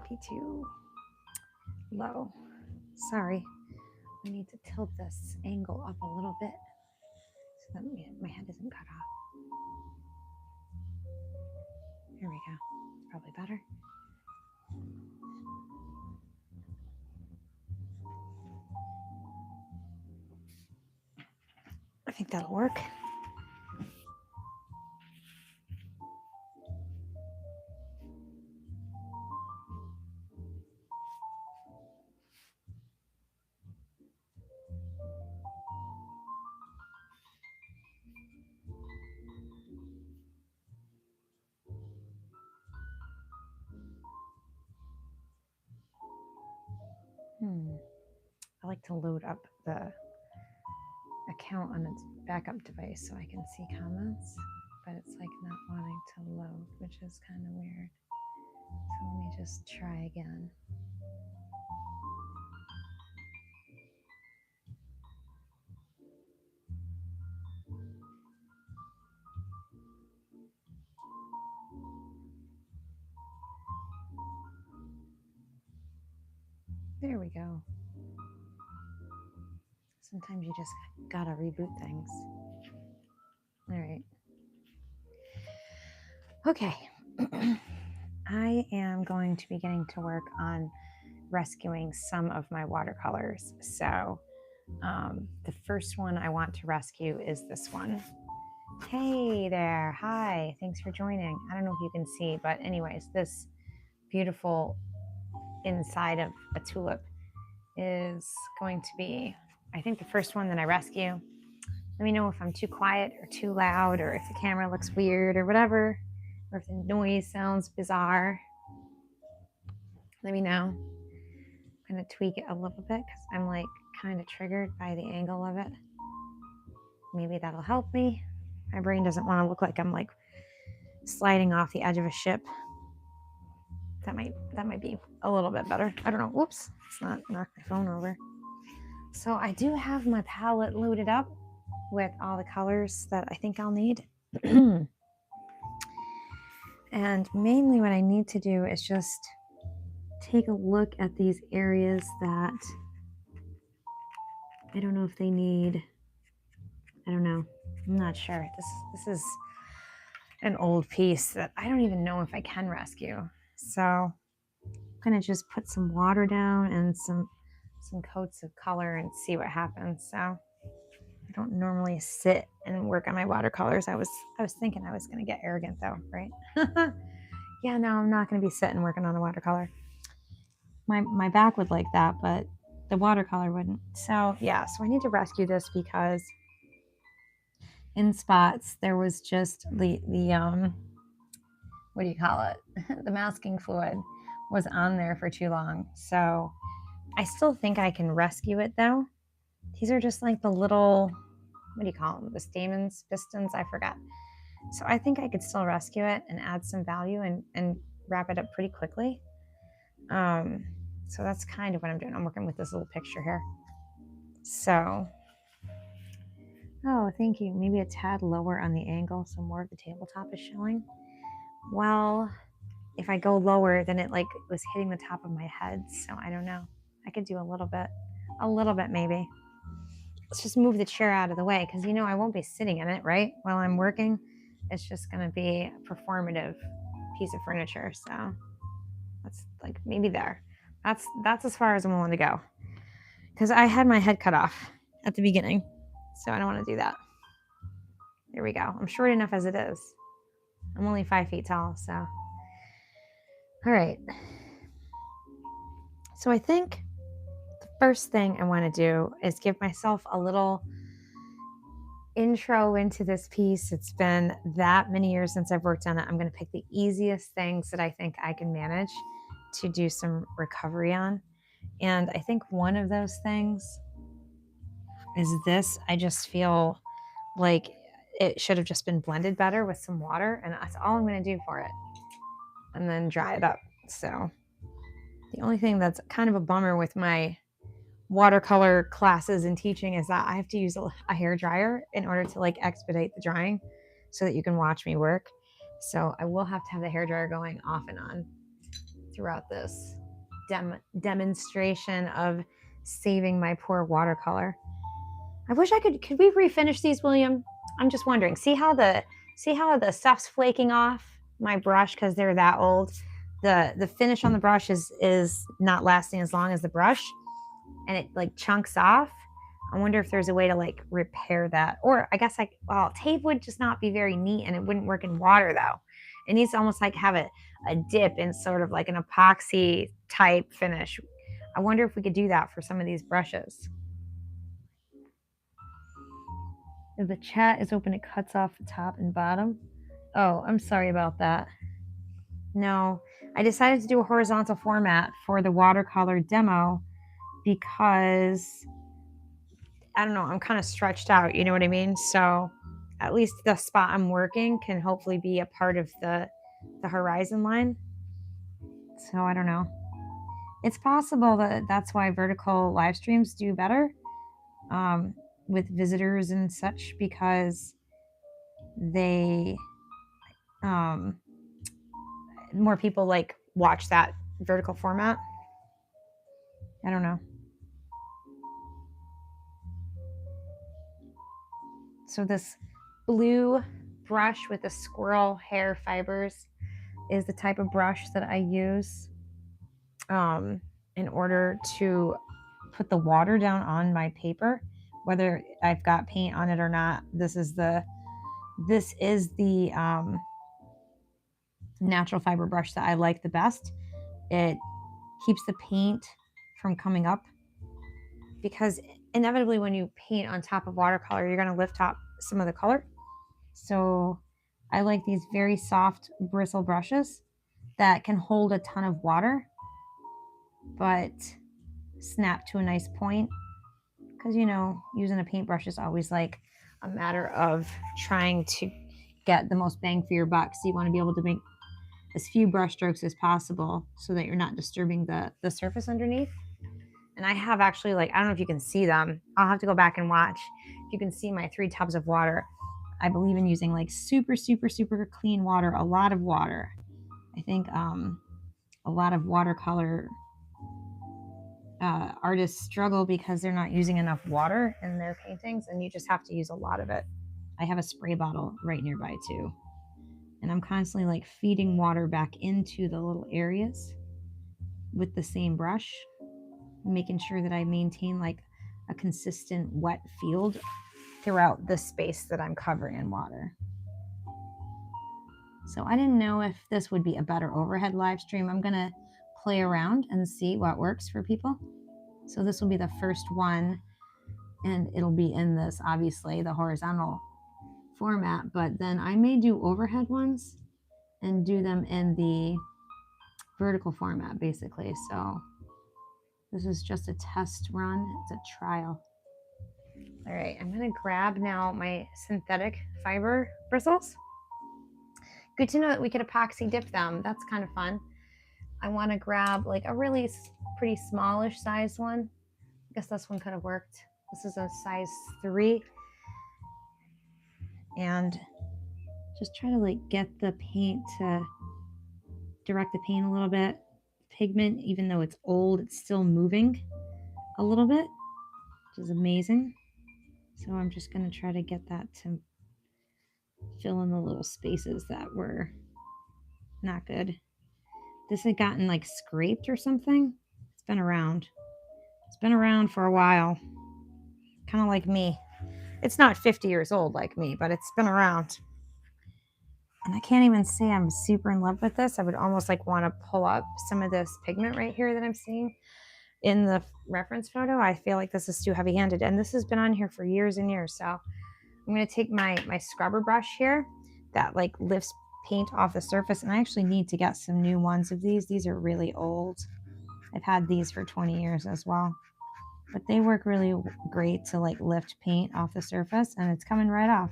be too low. Sorry. I need to tilt this angle up a little bit so that my head isn't cut off. There we go. It's probably better. I think that'll work. I like to load up the account on its backup device so I can see comments, but it's like not wanting to load, which is kind of weird. So let me just try again. There we go. Sometimes you just gotta reboot things. All right. Okay. I am going to be getting to work on rescuing some of my watercolors. So the first one I want to rescue is this one. Hey there. Hi. Thanks for joining. I don't know if you can see, but anyways, this beautiful inside of a tulip is going to be, I think, the first one that I rescue. Let me know if I'm too quiet or too loud, or if the camera looks weird or whatever, or if the noise sounds bizarre. Let me know. I'm going to tweak it a little bit because I'm like kind of triggered by the angle of it. Maybe that'll help me. My brain doesn't want to look like I'm like sliding off the edge of a ship. That might be a little bit better. I don't know. Whoops. Let's not knock my phone over. So I do have my palette loaded up with all the colors that I think I'll need. And mainly what I need to do is just take a look at these areas that I don't know if they need. I don't know. I'm not sure. This is an old piece that I don't even know if I can rescue. So I'm gonna just put some water down and some coats of color and see what happens. So I don't normally sit and work on my watercolors. I was thinking I was gonna get arrogant though, right? Yeah, no, I'm not gonna be sitting working on a watercolor. My back would like that, but the watercolor wouldn't. So yeah, so I need to rescue this because in spots there was just the what do you call it? The masking fluid was on there for too long. So I still think I can rescue it though. These are just like the little, what do you call them? The stamens, pistons, I forgot. So I think I could still rescue it and add some value and wrap it up pretty quickly. So that's kind of what I'm doing. I'm working with this little picture here. So, oh, thank you. Maybe a tad lower on the angle so more of the tabletop is showing. Well, if I go lower, then it like was hitting the top of my head. So I don't know. I could do a little bit maybe. Let's just move the chair out of the way because, you know, I won't be sitting in it, right? While I'm working, it's just going to be a performative piece of furniture. So that's like maybe there. That's as far as I'm willing to go because I had my head cut off at the beginning. So I don't want to do that. There we go. I'm short enough as it is. I'm only 5 feet tall. So, all right. So I think the first thing I want to do is give myself a little intro into this piece. It's been that many years since I've worked on it. I'm going to pick the easiest things that I think I can manage to do some recovery on. And I think one of those things is this. I just feel like it should have just been blended better with some water, and that's all I'm going to do for it. And then dry it up. So the only thing that's kind of a bummer with my watercolor classes and teaching is that I have to use a hair dryer in order to like expedite the drying so that you can watch me work. So I will have to have the hair dryer going off and on throughout this. demonstration of saving my poor watercolor. I wish I could we refinish these, William? I'm just wondering. See how the stuff's flaking off my brush because they're that old? The finish on the brush is not lasting as long as the brush, and it like chunks off. I wonder if there's a way to like repair that. Or I guess well, tape would just not be very neat, and it wouldn't work in water though. It needs to almost like have a dip in sort of like an epoxy type finish. I wonder if we could do that for some of these brushes. If the chat is open, it cuts off the top and bottom. Oh, I'm sorry about that. No, I decided to do a horizontal format for the watercolor demo because I don't know, I'm kind of stretched out, you know what I mean? So at least the spot I'm working can hopefully be a part of the horizon line. So I don't know. It's possible that that's why vertical live streams do better with visitors and such, because they more people like watch that vertical format. I don't know. So this blue brush with the squirrel hair fibers is the type of brush that I use in order to put the water down on my paper, whether I've got paint on it or not. This is the natural fiber brush that I like the best. It keeps the paint from coming up, because inevitably when you paint on top of watercolor, you're going to lift up some of the color. So I like these very soft bristle brushes that can hold a ton of water but snap to a nice point, because you know, using a paintbrush is always like a matter of trying to get the most bang for your buck. So you want to be able to make as few brush strokes as possible so that you're not disturbing the surface underneath. And I have actually, like, I don't know if you can see them. I'll have to go back and watch. If you can see my 3 tubs of water, I believe in using like super, super, super clean water, a lot of water. I think a lot of watercolor artists struggle because they're not using enough water in their paintings, and you just have to use a lot of it. I have a spray bottle right nearby too, and I'm constantly like feeding water back into the little areas with the same brush, making sure that I maintain like a consistent wet field throughout the space that I'm covering in water. So I didn't know if this would be a better overhead live stream. I'm gonna play around and see what works for people. So this will be the first one, and it'll be in this, obviously, the horizontal format, but then I may do overhead ones and do them in the vertical format, basically. So this is just a test run. It's a trial. All right, I'm gonna grab now my synthetic fiber bristles. Good to know that we could epoxy dip them. That's kind of fun. I want to grab like a really pretty smallish sized one. I guess this one could have worked. This is a size 3. And just try to like get the paint to direct the paint a little bit. Pigment, even though it's old, it's still moving a little bit, which is amazing. So I'm just going to try to get that to fill in the little spaces that were not good. This had gotten like scraped or something. It's been around. It's been around for a while. Kind of like me. It's not 50 years old like me, but it's been around. And I can't even say I'm super in love with this. I would almost like want to pull up some of this pigment right here that I'm seeing in the reference photo. I feel like this is too heavy-handed, and this has been on here for years and years. So I'm going to take my scrubber brush here that like lifts paint off the surface, and I actually need to get some new ones of these. These are really old. I've had these for 20 years as well, but they work really great to like lift paint off the surface, and it's coming right off.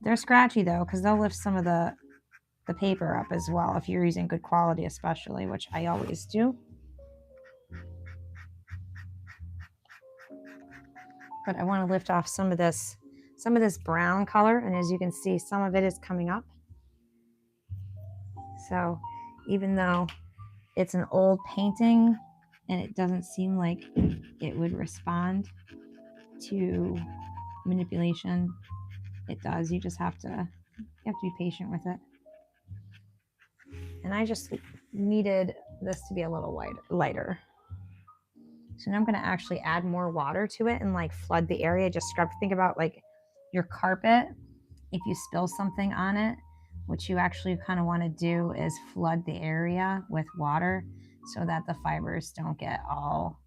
They're scratchy though, because they'll lift some of the paper up as well if you're using good quality, especially, which I always do. But I want to lift off some of this brown color, and as you can see, some of it is coming up. So even though it's an old painting and it doesn't seem like it would respond to manipulation. It does. You just have to be patient with it. And I just needed this to be a little lighter. So now I'm going to actually add more water to it and like flood the area. Just scrub. Think about like your carpet. If you spill something on it, what you actually kind of want to do is flood the area with water so that the fibers don't get all,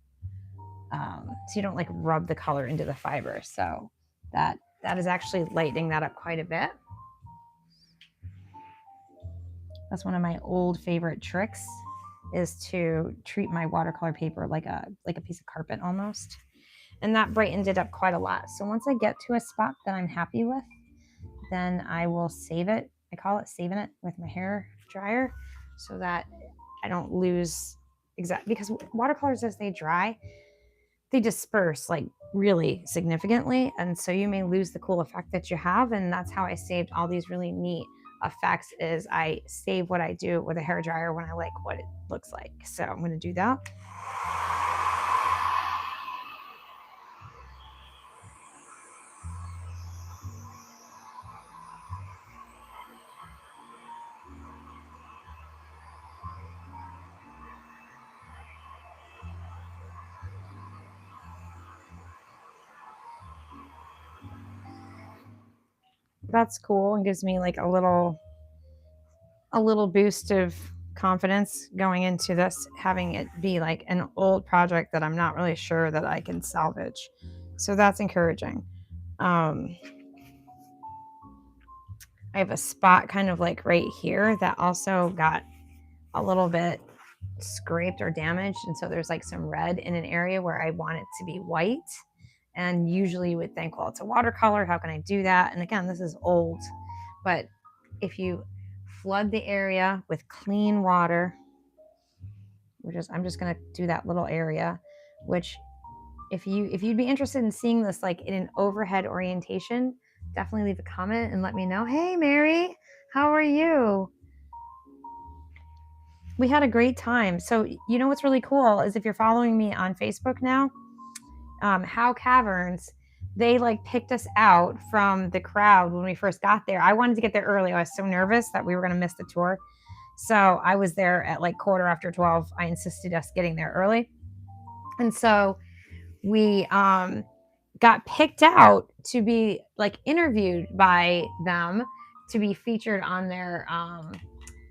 so you don't like rub the color into the fiber. So that is actually lightening that up quite a bit. That's one of my old favorite tricks, is to treat my watercolor paper like a piece of carpet almost. And that brightened it up quite a lot. So once I get to a spot that I'm happy with, then I will save it. I call it saving it with my hair dryer so that I don't lose because watercolors, as they dry, they disperse like really significantly. And so you may lose the cool effect that you have. And that's how I saved all these really neat effects, is I save what I do with a hair dryer when I like what it looks like. So I'm going to do that. That's cool and gives me like a little boost of confidence going into this, having it be like an old project that I'm not really sure that I can salvage. So that's encouraging. I have a spot kind of like right here that also got a little bit scraped or damaged. And so there's like some red in an area where I want it to be white. And usually you would think, well, it's a watercolor. How can I do that? And again, this is old. But if you flood the area with clean water, I'm just going to do that little area, which if you'd be interested in seeing this like in an overhead orientation, definitely leave a comment and let me know. Hey, Mary, how are you? We had a great time. So you know what's really cool is if you're following me on Facebook now, How Caverns, they like picked us out from the crowd when we first got there. I wanted to get there early. I was so nervous that we were going to miss the tour. So I was there at like 12:15. I insisted us getting there early. And so we got picked out to be like interviewed by them to be featured on their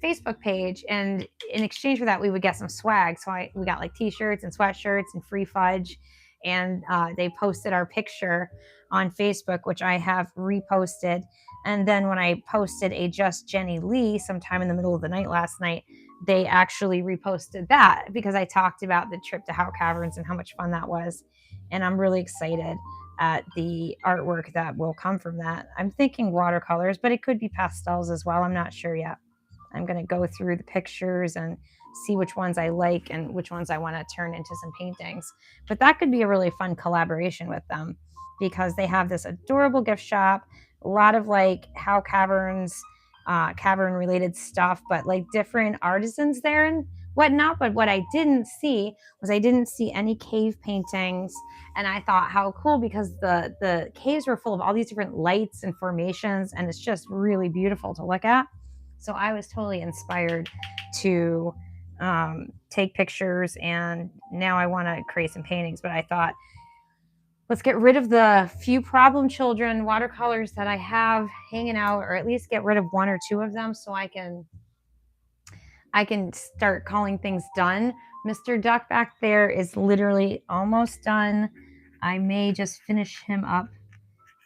Facebook page. And in exchange for that, we would get some swag. So we got like t-shirts and sweatshirts and free fudge. And they posted our picture on Facebook, which I have reposted. And then when I posted a Just Jenny Lee sometime in the middle of the night last night, they actually reposted that because I talked about the trip to How Caverns and how much fun that was. And I'm really excited at the artwork that will come from that. I'm thinking watercolors, but it could be pastels as well. I'm not sure yet. I'm going to go through the pictures and see which ones I like and which ones I want to turn into some paintings. But that could be a really fun collaboration with them because they have this adorable gift shop, a lot of like How Caverns, cavern related stuff, but like different artisans there and whatnot. But what I didn't see was I didn't see any cave paintings. And I thought how cool, because the caves were full of all these different lights and formations, and it's just really beautiful to look at. So I was totally inspired to take pictures, and now I want to create some paintings. But I thought, let's get rid of the few problem children watercolors that I have hanging out, or at least get rid of one or two of them so I can start calling things done. Mr. Duck back there is literally almost done. I may just finish him up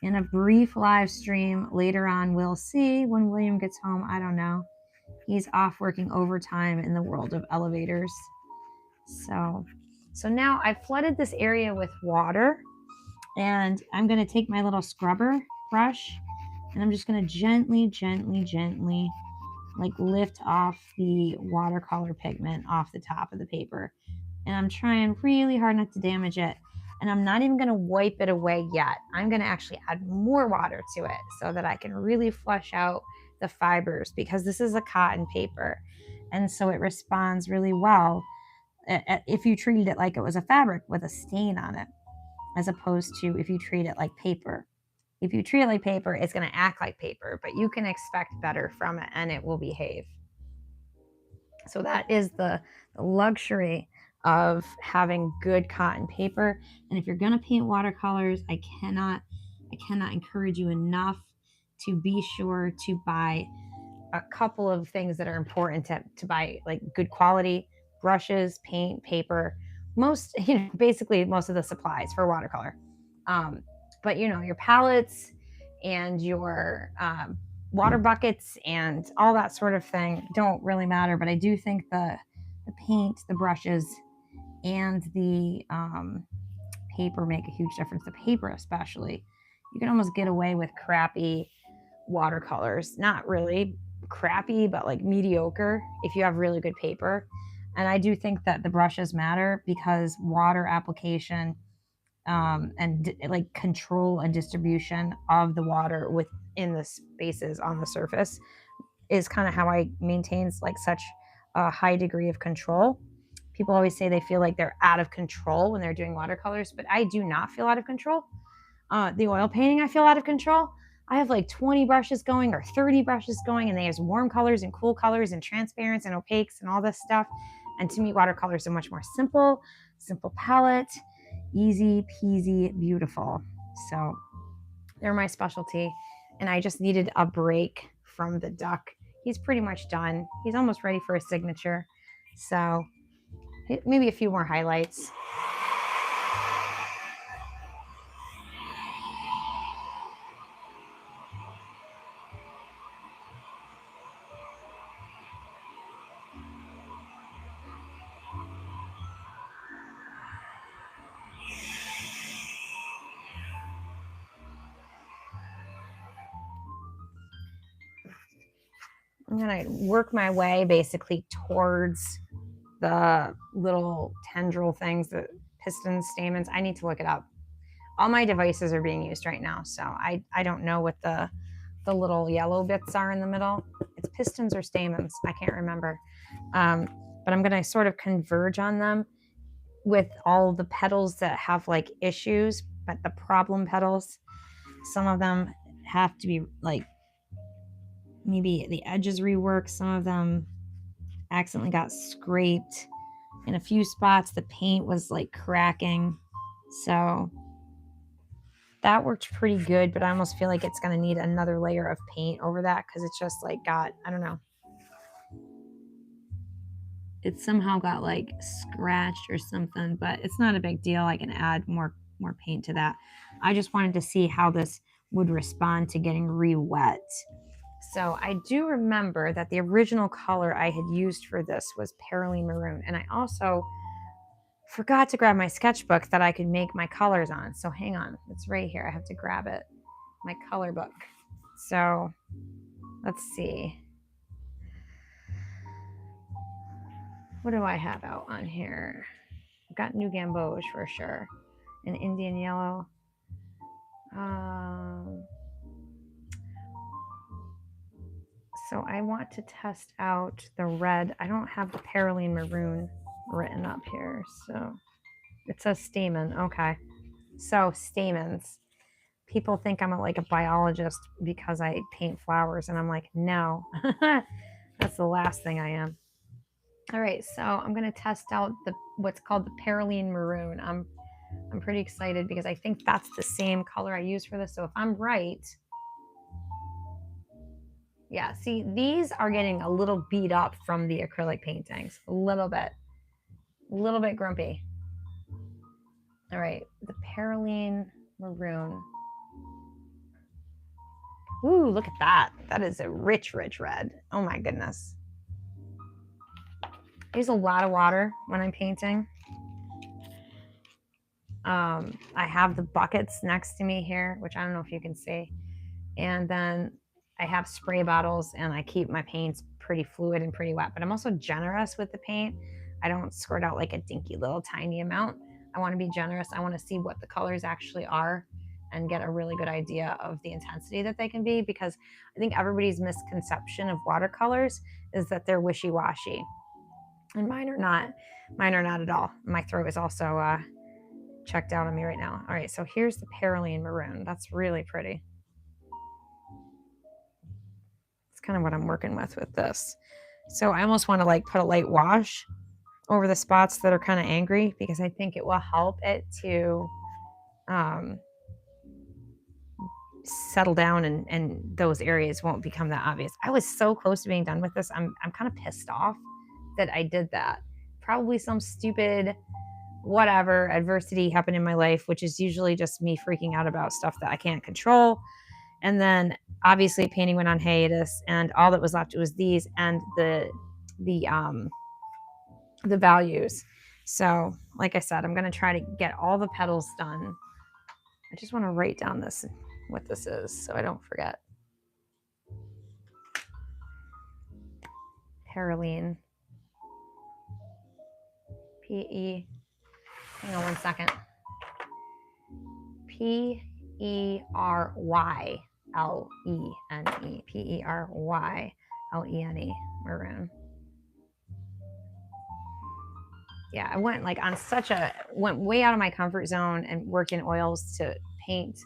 in a brief live stream later on. We'll see when William gets home. I don't know. He's off working overtime in the world of elevators. So now I've flooded this area with water, and I'm going to take my little scrubber brush, and I'm just going to gently like lift off the watercolor pigment off the top of the paper. And I'm trying really hard not to damage it. And I'm not even going to wipe it away yet. I'm going to actually add more water to it so that I can really flush out the fibers, because this is a cotton paper. And so it responds really well if you treated it like it was a fabric with a stain on it, as opposed to if you treat it like paper. If you treat it like paper, it's going to act like paper, but you can expect better from it and it will behave. So that is the luxury of having good cotton paper. And if you're going to paint watercolors, I cannot encourage you enough to be sure to buy a couple of things that are important to buy, like good quality brushes, paint, paper, basically most of the supplies for watercolor. But your palettes and your water buckets and all that sort of thing don't really matter. But I do think the paint, the brushes, and the paper make a huge difference. The paper especially. You can almost get away with crappy watercolors. Not really crappy, but like mediocre if you have really good paper. And I do think that the brushes matter because water application and like control and distribution of the water within the spaces on the surface is kind of how I maintain like such a high degree of control. People always say they feel like they're out of control when they're doing watercolors, but I do not feel out of control. The oil painting, I feel out of control. I have like 20 brushes going or 30 brushes going, and there's warm colors and cool colors and transparents and opaques and all this stuff. And to me, watercolors are much more simple palette, easy peasy, beautiful. So they're my specialty. And I just needed a break from the duck. He's pretty much done. He's almost ready for a signature. So maybe a few more highlights. I'm going to work my way basically towards the little tendril things, the pistons, stamens. I need to look it up. All my devices are being used right now, so I don't know what the little yellow bits are in the middle. It's pistons or stamens. I can't remember. But I'm going to sort of converge on them with all the petals that have like issues, but the problem petals, some of them have to be like maybe the edges reworked. Some of them accidentally got scraped. In a few spots, the paint was like cracking. So that worked pretty good, but I almost feel like it's going to need another layer of paint over that because it's just like got, I don't know. It somehow got like scratched or something, but it's not a big deal. I can add more paint to that. I just wanted to see how this would respond to getting re-wet. So I do remember that the original color I had used for this was Perylene Maroon. And I also forgot to grab my sketchbook that I could make my colors on. So hang on, it's right here. I have to grab it, my color book. So let's see. What do I have out on here? I've got New Gamboge for sure. And Indian Yellow. So I want to test out the red. I don't have the Perylene Maroon written up here. So it says stamen. Okay. So stamens. People think I'm like a biologist because I paint flowers. And I'm like, no, that's the last thing I am. All right. So I'm going to test out what's called the Perylene Maroon. I'm pretty excited because I think that's the same color I use for this. So if I'm right, yeah, see, these are getting a little beat up from the acrylic paintings. A little bit grumpy. All right, the Perylene Maroon. Ooh, look at that. That is a rich red. Oh my goodness. I use a lot of water when I'm painting. I have the buckets next to me here, which I don't know if you can see. And then I have spray bottles and I keep my paints pretty fluid and pretty wet, but I'm also generous with the paint. I don't squirt out like a dinky little tiny amount. I want to be generous. I want to see what the colors actually are and get a really good idea of the intensity that they can be, because I think everybody's misconception of watercolors is that they're wishy-washy, and mine are not. Mine are not at all. My throat is also checked out on me right now. All right, so here's the Perylene Maroon. That's really pretty. It's kind of what I'm working with this. So I almost want to like put a light wash over the spots that are kind of angry, because I think it will help it to settle down, and those areas won't become that obvious. I was so close to being done with this. I'm kind of pissed off that I did that. Probably some stupid whatever adversity happened in my life, which is usually just me freaking out about stuff that I can't control. And then obviously painting went on hiatus, and all that was left was these and the values. So like I said, I'm going to try to get all the petals done. I just want to write down what this is so I don't forget. Perylene. P-E, hang on one second. P-E-R-Y-L-E-N-E. P-E-R-Y-L-E-N-E. Maroon. Yeah, I went went way out of my comfort zone and worked in oils to paint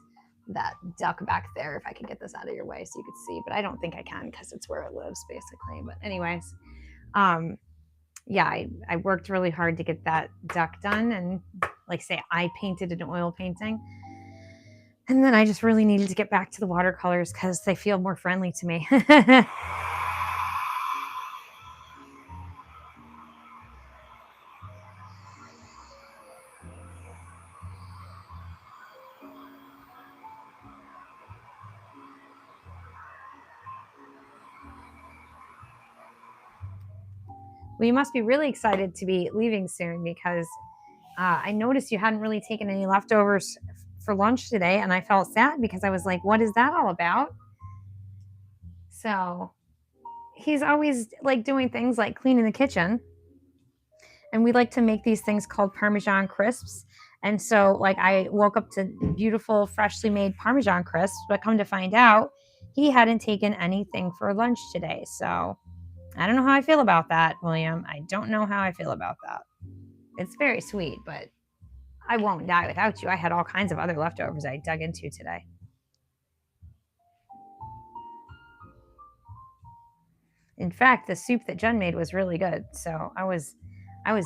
that duck back there. If I could get this out of your way so you could see, but I don't think I can because it's where it lives basically. But anyways, yeah, I worked really hard to get that duck done, and like say I painted an oil painting, and then I just really needed to get back to the watercolors because they feel more friendly to me. Well, you must be really excited to be leaving soon, because I noticed you hadn't really taken any leftovers for lunch today, and I felt sad because I was like, what is that all about? So he's always like doing things like cleaning the kitchen, and we like to make these things called Parmesan crisps. And so like I woke up to beautiful freshly made Parmesan crisps, but come to find out he hadn't taken anything for lunch today. So I don't know how I feel about that, William. I don't know how I feel about that. It's very sweet, but I won't die without you. I had all kinds of other leftovers I dug into today. In fact, the soup that Jen made was really good. So I was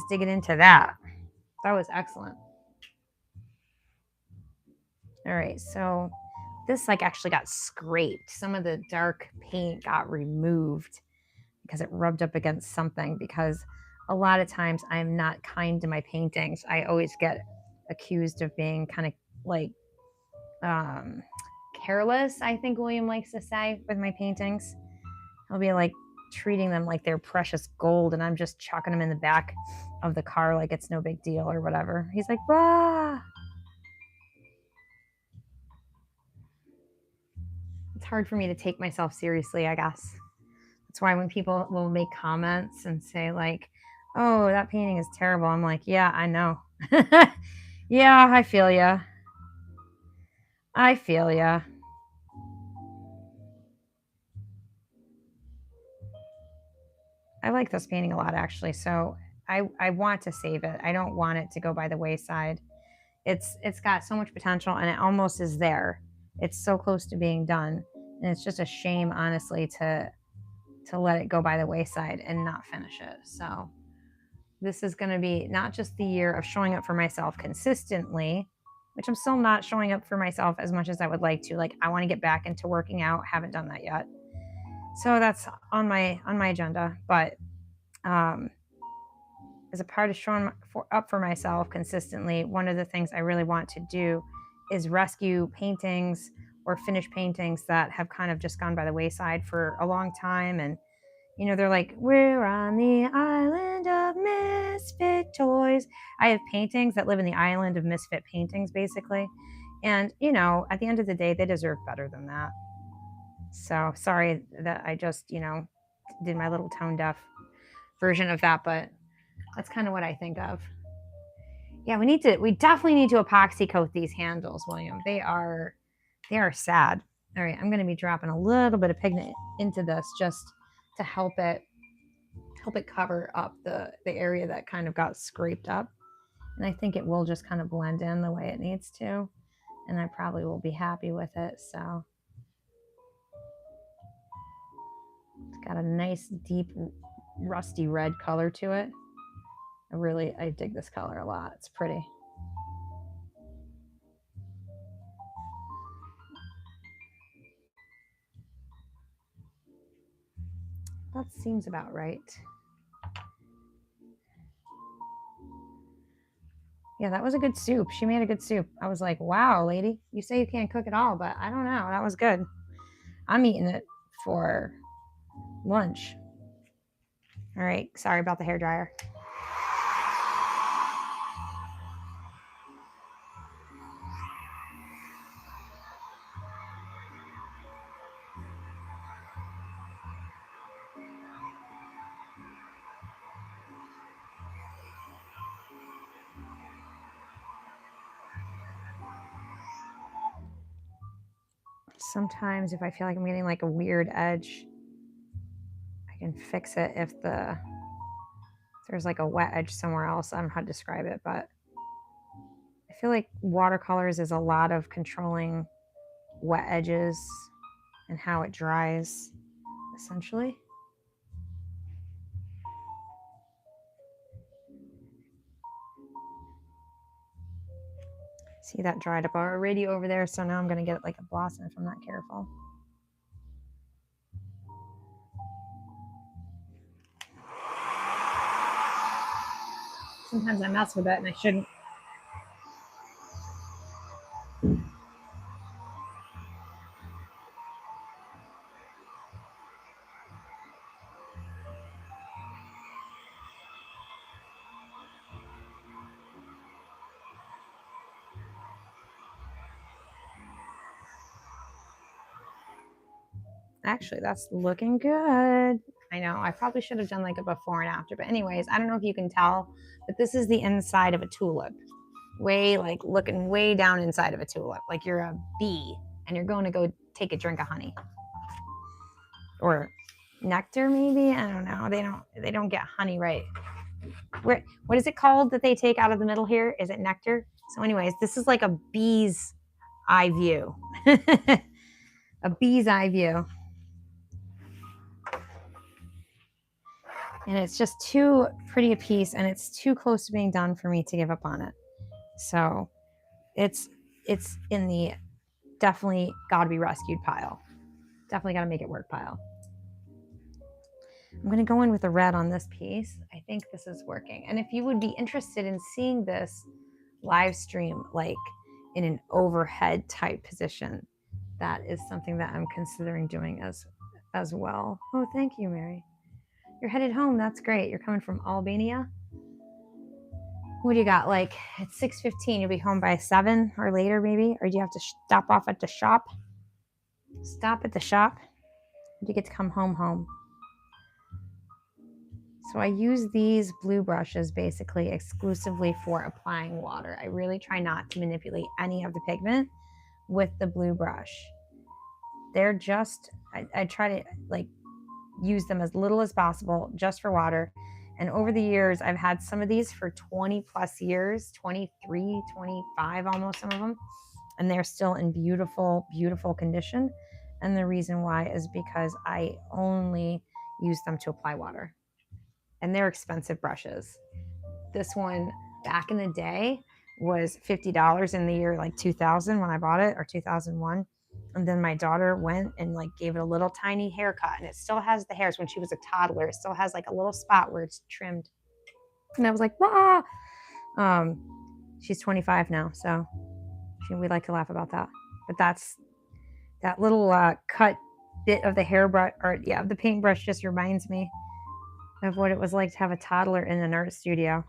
digging into that. That was excellent. All right, so this like actually got scraped. Some of the dark paint got removed because it rubbed up against something, because a lot of times I'm not kind to my paintings. I always get accused of being kind of like careless, I think William likes to say, with my paintings. I'll be like treating them like they're precious gold, and I'm just chucking them in the back of the car like it's no big deal or whatever. He's like, bah. It's hard for me to take myself seriously, I guess. That's why when people will make comments and say like, oh, that painting is terrible, I'm like, yeah, I know. Yeah, I feel ya. I feel ya. I like this painting a lot, actually. So I want to save it. I don't want it to go by the wayside. It's got so much potential, and it almost is there. It's so close to being done, and it's just a shame, honestly, to let it go by the wayside and not finish it. So this is going to be not just the year of showing up for myself consistently, which I'm still not showing up for myself as much as I would like to. Like, I want to get back into working out. Haven't done that yet. So that's on my agenda. But as a part of showing up for myself consistently, one of the things I really want to do is rescue paintings or finish paintings that have kind of just gone by the wayside for a long time. And, you know, they're like, we're on the island of misfit toys. I have paintings that live in the island of misfit paintings, basically. And, you know, at the end of the day, they deserve better than that. So sorry that I just, you know, did my little tone deaf version of that, but that's kind of what I think of. Yeah, we definitely need to epoxy coat these handles, William. They are sad. All right, I'm going to be dropping a little bit of pigment into this just to help it cover up the area that kind of got scraped up. And I think it will just kind of blend in the way it needs to. And I probably will be happy with it. So it's got a nice, deep, rusty red color to it. I dig this color a lot. It's pretty. That seems about right. Yeah, that was a good soup. She made a good soup. I was like, wow, lady, you say you can't cook at all, but I don't know. That was good. I'm eating it for lunch. All right. Sorry about the hairdryer. Sometimes if I feel like I'm getting like a weird edge, I can fix it if there's like a wet edge somewhere else. I don't know how to describe it, but I feel like watercolors is a lot of controlling wet edges and how it dries, essentially. See, that dried up already over there, so now I'm going to get it like a blossom if I'm not careful. Sometimes I mess with it and I shouldn't. Actually, that's looking good. I know, I probably should have done like a before and after, but anyways, I don't know if you can tell, but this is the inside of a tulip. Looking way down inside of a tulip, like you're a bee and you're going to go take a drink of honey. Or nectar, maybe? I don't know. They don't get honey right. What is it called that they take out of the middle here? Is it nectar? So anyways, this is like a bee's eye view. A bee's eye view. And it's just too pretty a piece, and it's too close to being done for me to give up on it. So it's in the definitely gotta be rescued pile. Definitely gotta make it work pile. I'm gonna go in with the red on this piece. I think this is working. And if you would be interested in seeing this live stream like in an overhead type position, that is something that I'm considering doing as well. Oh, thank you, Mary. You're headed home. That's great. You're coming from Albania. What do you got? Like it's 6:15. You'll be home by 7 or later, maybe? Or do you have to stop off at the shop? Stop at the shop? Or do you get to come home? So I use these blue brushes basically exclusively for applying water. I really try not to manipulate any of the pigment with the blue brush. They're just, I try to like use them as little as possible just for water. And over the years, I've had some of these for 20 plus years, 23, 25, almost some of them. And they're still in beautiful, beautiful condition. And the reason why is because I only use them to apply water. And they're expensive brushes. This one back in the day was $50 in the year like 2000 when I bought it, or 2001. And then my daughter went and like gave it a little tiny haircut, and it still has the hairs when she was a toddler. It still has like a little spot where it's trimmed. And I was like, "Wah!" She's 25 now, so we like to laugh about that. But that's that little cut bit of the hairbrush, or the paintbrush, just reminds me of what it was like to have a toddler in an art studio.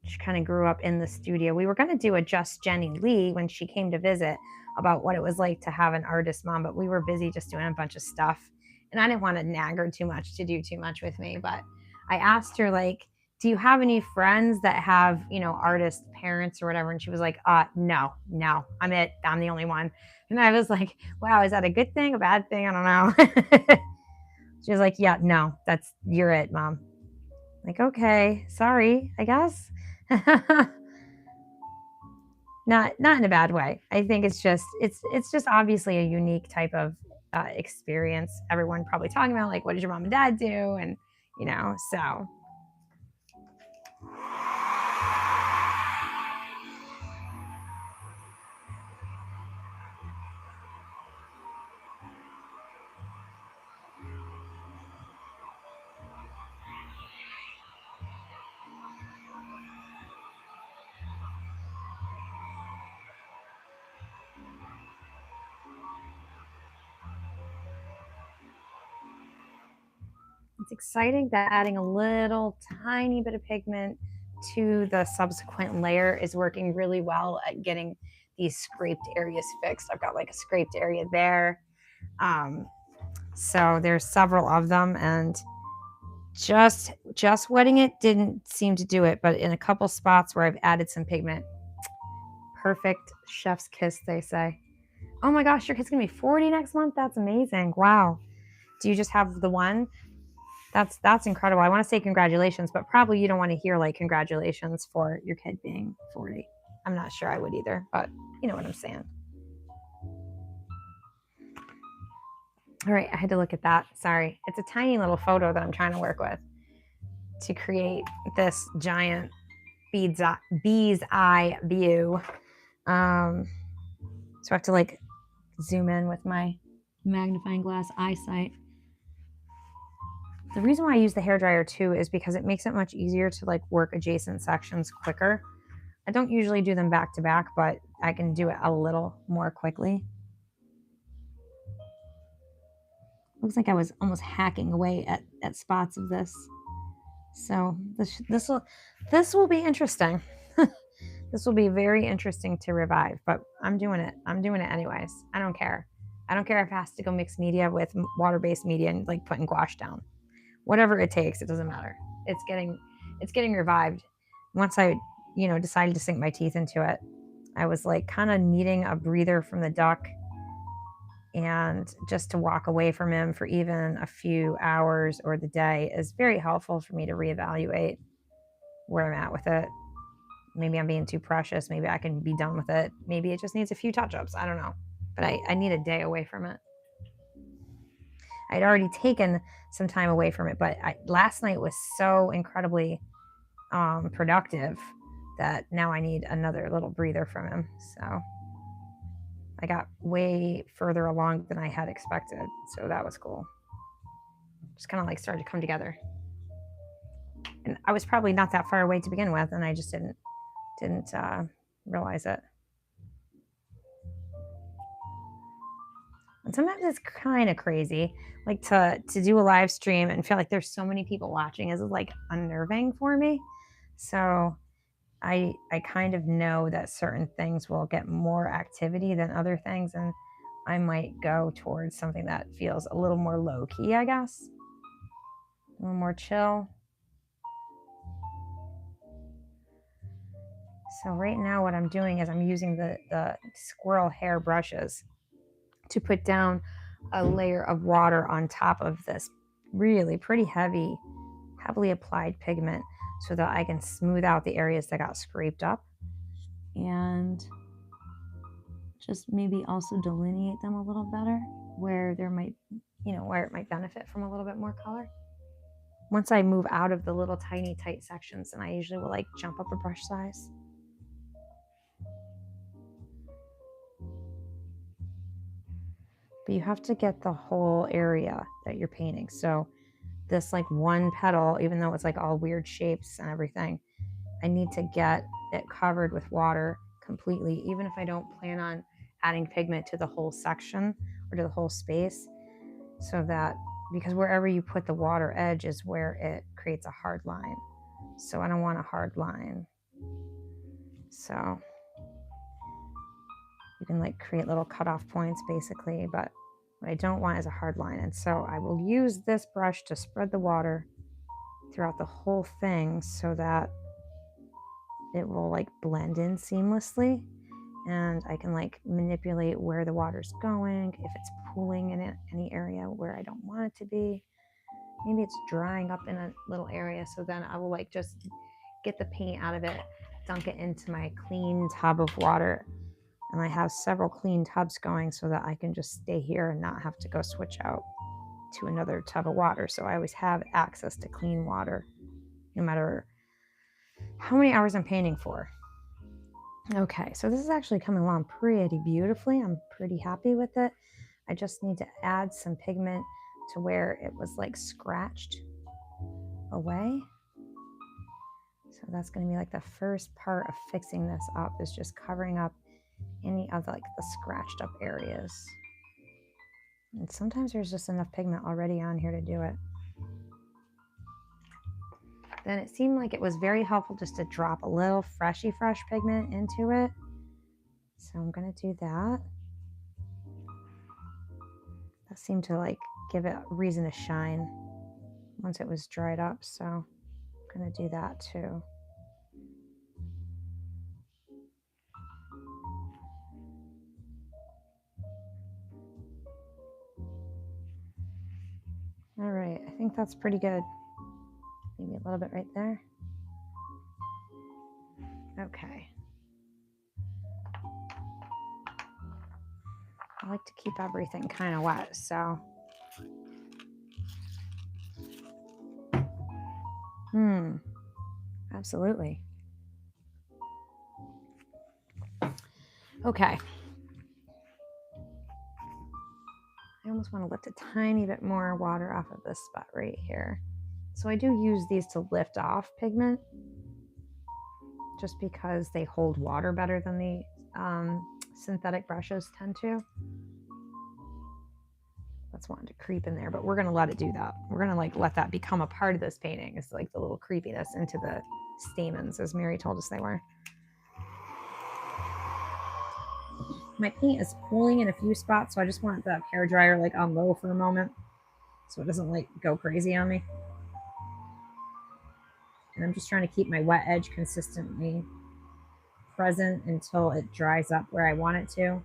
She kind of grew up in the studio. We were going to do a Just Jenny Lee when she came to visit about what it was like to have an artist mom, but we were busy just doing a bunch of stuff. And I didn't want to nag her too much to do too much with me. But I asked her like do you have any friends that have, you know, artist parents or whatever? And she was like, no, I'm it. I'm the only one. And I was like, wow, is that a good thing, a bad thing? I don't know. She was like, yeah, no, you're it, Mom. Like, okay, sorry, I guess. Not in a bad way. I think it's just obviously a unique type of experience. Everyone probably talking about like, what did your mom and dad do? And, you know, so. It's exciting that adding a little tiny bit of pigment to the subsequent layer is working really well at getting these scraped areas fixed. I've got like a scraped area there. So there's several of them, and just wetting it didn't seem to do it, but in a couple spots where I've added some pigment, perfect chef's kiss, they say. Oh my gosh, your kid's gonna be 40 next month. That's amazing. Wow. Do you just have the one? That's incredible. I want to say congratulations, but probably you don't want to hear like congratulations for your kid being 40. I'm not sure I would either, but you know what I'm saying. All right, I had to look at that. Sorry. It's a tiny little photo that I'm trying to work with to create this giant bee's eye view. So I have to like zoom in with my magnifying glass eyesight. The reason why I use the hairdryer too is because it makes it much easier to like work adjacent sections quicker. I don't usually do them back to back, but I can do it a little more quickly. Looks like I was almost hacking away at spots of this. So this will be interesting. This will be very interesting to revive, but I'm doing it. I'm doing it anyways. I don't care. I don't care if it has to go mix media with water-based media and like putting gouache down. Whatever it takes, it doesn't matter. It's getting revived. Once I, you know, decided to sink my teeth into it, I was like kind of needing a breather from the duck, and just to walk away from him for even a few hours or the day is very helpful for me to reevaluate where I'm at with it. Maybe I'm being too precious. Maybe I can be done with it. Maybe it just needs a few touch-ups. I don't know. But I need a day away from it. I'd already taken some time away from it, but last night was so incredibly productive that now I need another little breather from him. So I got way further along than I had expected. So that was cool. Just kind of like started to come together. And I was probably not that far away to begin with, and I just didn't realize it. And sometimes it's kind of crazy, like to do a live stream and feel like there's so many people watching is like unnerving for me. So I kind of know that certain things will get more activity than other things, and I might go towards something that feels a little more low key, I guess. A little more chill. So right now what I'm doing is I'm using the squirrel hair brushes to put down a layer of water on top of this really pretty heavily applied pigment so that I can smooth out the areas that got scraped up and just maybe also delineate them a little better where there might, you know, where it might benefit from a little bit more color. Once I move out of the little tiny tight sections, then I usually will like jump up a brush size. But you have to get the whole area that you're painting. So this like one petal, even though it's like all weird shapes and everything, I need to get it covered with water completely, even if I don't plan on adding pigment to the whole section or to the whole space, so that, because wherever you put the water edge is where it creates a hard line. So I don't want a hard line. So you can like create little cutoff points basically, but what I don't want is a hard line. And so I will use this brush to spread the water throughout the whole thing so that it will like blend in seamlessly, and I can like manipulate where the water's going, if it's pooling in any area where I don't want it to be. Maybe it's drying up in a little area, so then I will like just get the paint out of it, dunk it into my clean tub of water. And I have several clean tubs going so that I can just stay here and not have to go switch out to another tub of water. So I always have access to clean water, no matter how many hours I'm painting for. Okay, so this is actually coming along pretty beautifully. I'm pretty happy with it. I just need to add some pigment to where it was like scratched away. So that's going to be like the first part of fixing this up, is just covering up any of like the scratched up areas. And sometimes there's just enough pigment already on here to do it. Then it seemed like it was very helpful just to drop a little fresh pigment into it. So I'm going to do that. That seemed to like give it a reason to shine once it was dried up. So I'm going to do that too. All right, I think that's pretty good. Maybe a little bit right there. Okay. I like to keep everything kind of wet, so. Absolutely. Okay. I almost want to lift a tiny bit more water off of this spot right here. So I do use these to lift off pigment, just because they hold water better than the synthetic brushes tend to. That's wanting to creep in there, but we're going to let it do that. We're going to like let that become a part of this painting. It's like the little creepiness into the stamens, as Mary told us they were. My paint is pooling in a few spots, so I just want the hairdryer like on low for a moment so it doesn't like go crazy on me. And I'm just trying to keep my wet edge consistently present until it dries up where I want it to.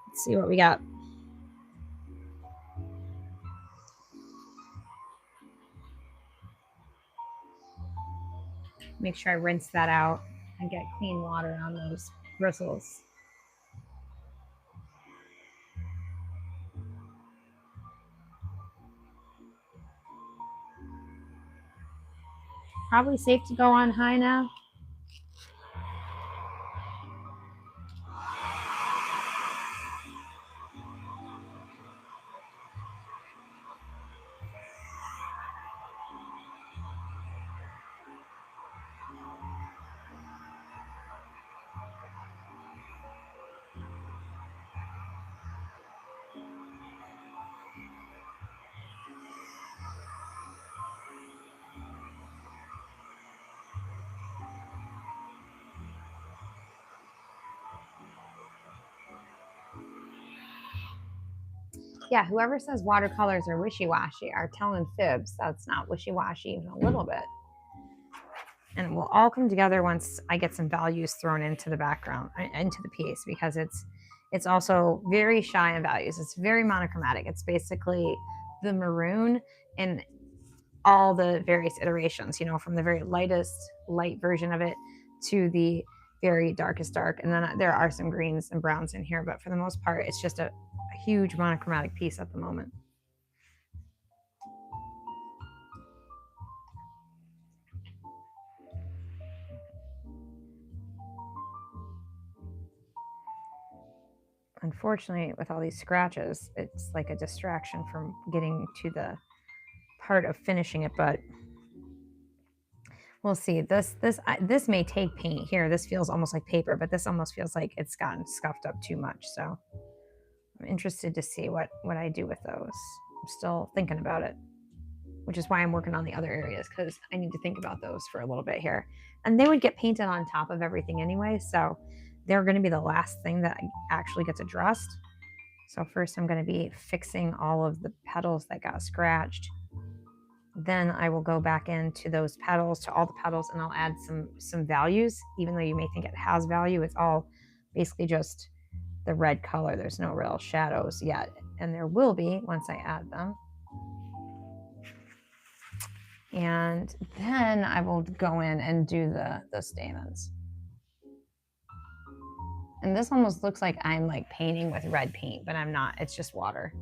Let's see what we got. Make sure I rinse that out and get clean water on those bristles. Probably safe to go on high now. Yeah, whoever says watercolors are wishy-washy are telling fibs. That's not wishy-washy even a little bit. And it will all come together once I get some values thrown into the background, into the piece, because it's also very shy in values. It's very monochromatic. It's basically the maroon in all the various iterations, you know, from the very lightest light version of it to the very darkest dark. And then there are some greens and browns in here, but for the most part, it's just a huge monochromatic piece at the moment. Unfortunately, with all these scratches, it's like a distraction from getting to the part of finishing it, but we'll see. This may take paint here. This feels almost like paper, but this almost feels like it's gotten scuffed up too much. So I'm interested to see what I do with those. I'm still thinking about it, which is why I'm working on the other areas, because I need to think about those for a little bit here. And they would get painted on top of everything anyway, so they're going to be the last thing that actually gets addressed. So first I'm going to be fixing all of the petals that got scratched. Then I will go back into those petals, to all the petals, and I'll add some values. Even though you may think it has value, it's all basically just the red color. There's no real shadows yet, and there will be once I add them. And then I will go in and do the stamens. And this almost looks like I'm like painting with red paint, but I'm not. It's just water.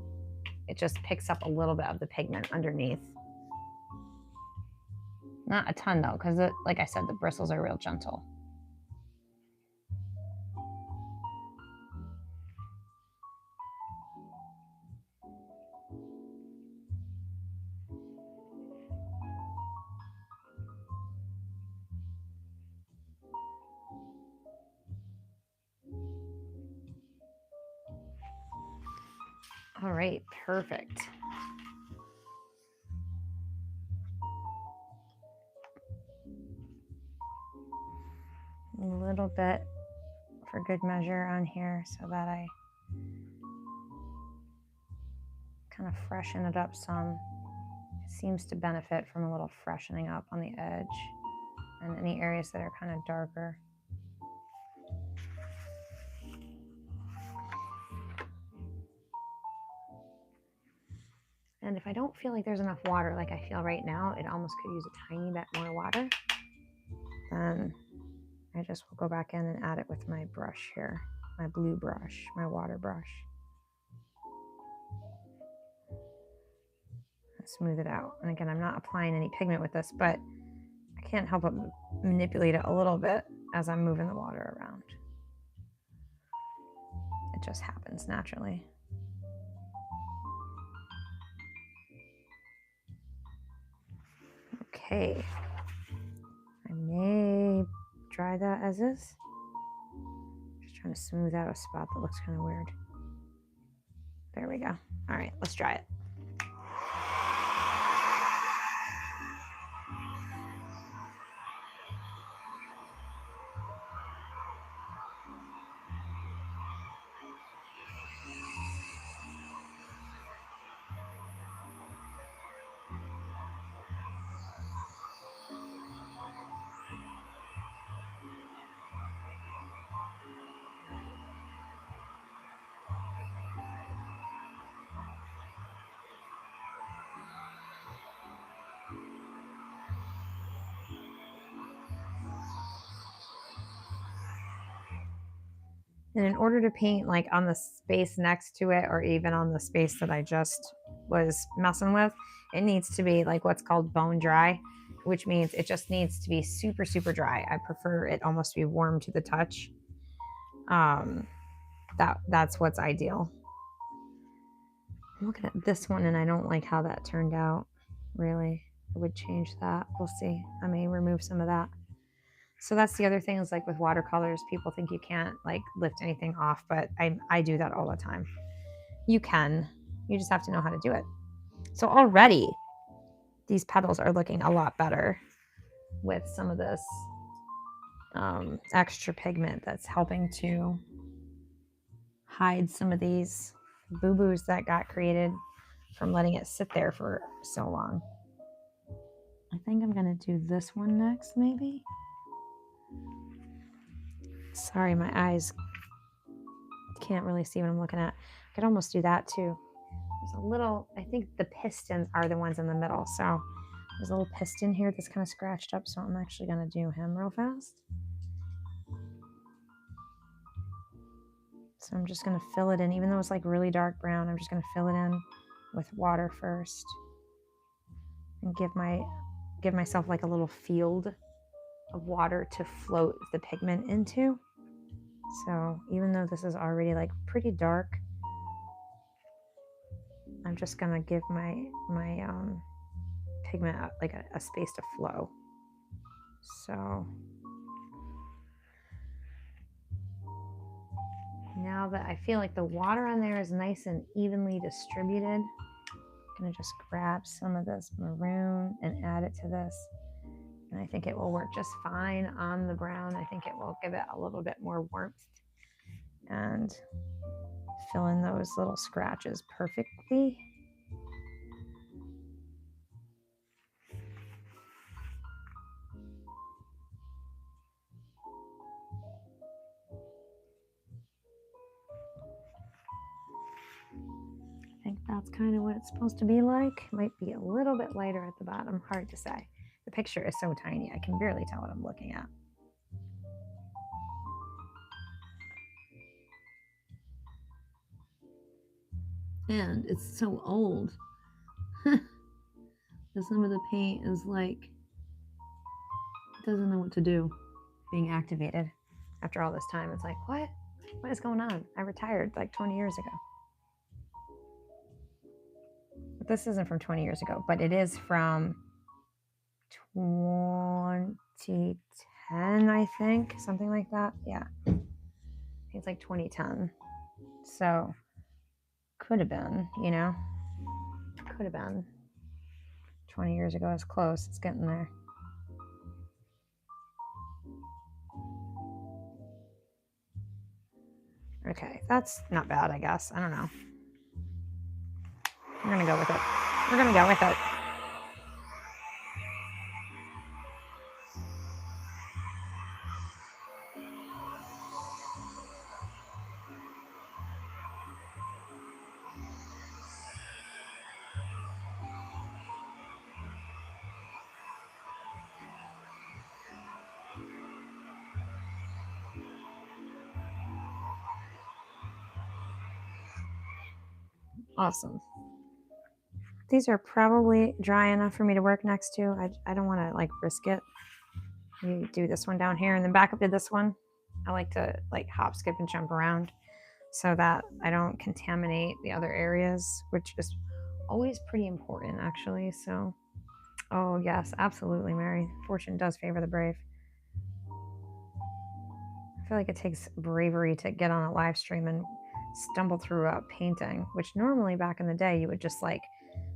It just picks up a little bit of the pigment underneath. Not a ton though, because like I said, the bristles are real gentle. All right, perfect. A little bit for good measure on here so that I kind of freshen it up some. It seems to benefit from a little freshening up on the edge and any areas that are kind of darker. And if I don't feel like there's enough water like I feel right now, it almost could use a tiny bit more water, then I just will go back in and add it with my brush here, my blue brush, my water brush. And smooth it out. And again, I'm not applying any pigment with this, but I can't help but manipulate it a little bit as I'm moving the water around. It just happens naturally. Okay, I may dry that as is. Just trying to smooth out a spot that looks kind of weird. There we go. All right, let's dry it. And in order to paint like on the space next to it, or even on the space that I just was messing with, it needs to be like what's called bone dry, which means it just needs to be super, super dry. I prefer it almost to be warm to the touch. That's what's ideal. I'm looking at this one and I don't like how that turned out, really. I would change that. We'll see. I may remove some of that. So that's the other thing is like with watercolors, people think you can't like lift anything off, but I do that all the time. You can, you just have to know how to do it. So already these petals are looking a lot better with some of this extra pigment that's helping to hide some of these boo-boos that got created from letting it sit there for so long. I think I'm gonna do this one next, maybe. Sorry, my eyes can't really see what I'm looking at. I could almost do that too. There's a little, I think the pistons are the ones in the middle. So there's a little piston here that's kind of scratched up. So I'm actually gonna do him real fast. So I'm just gonna fill it in, even though it's like really dark brown, I'm just gonna fill it in with water first and give myself like a little field of water to float the pigment into. So even though this is already like pretty dark, I'm just gonna give my pigment like a space to flow. So now that I feel like the water on there is nice and evenly distributed, I'm gonna just grab some of this maroon and add it to this. And I think it will work just fine on the brown. I think it will give it a little bit more warmth and fill in those little scratches perfectly. I think that's kind of what it's supposed to be like. Might be a little bit lighter at the bottom, hard to say. The picture is so tiny, I can barely tell what I'm looking at. And it's so old. Some of the paint is like, it doesn't know what to do. Being activated after all this time, it's like, what is going on? I retired like 20 years ago. But this isn't from 20 years ago, but it is from 2010, I think, something like that. Yeah, I think it's like 2010. So could have been, you know, could have been 20 years ago. It's close. It's getting there. Okay, that's not bad, I guess. I don't know. We're gonna go with it. We're gonna go with it. Awesome. These are probably dry enough for me to work next to. I don't want to like risk it. You do this one down here and then back up to this one. I like to like hop, skip, and jump around so that I don't contaminate the other areas, which is always pretty important actually. So, oh yes, absolutely, Mary. Fortune does favor the brave. I feel like it takes bravery to get on a live stream and stumble through a painting, which normally back in the day you would just like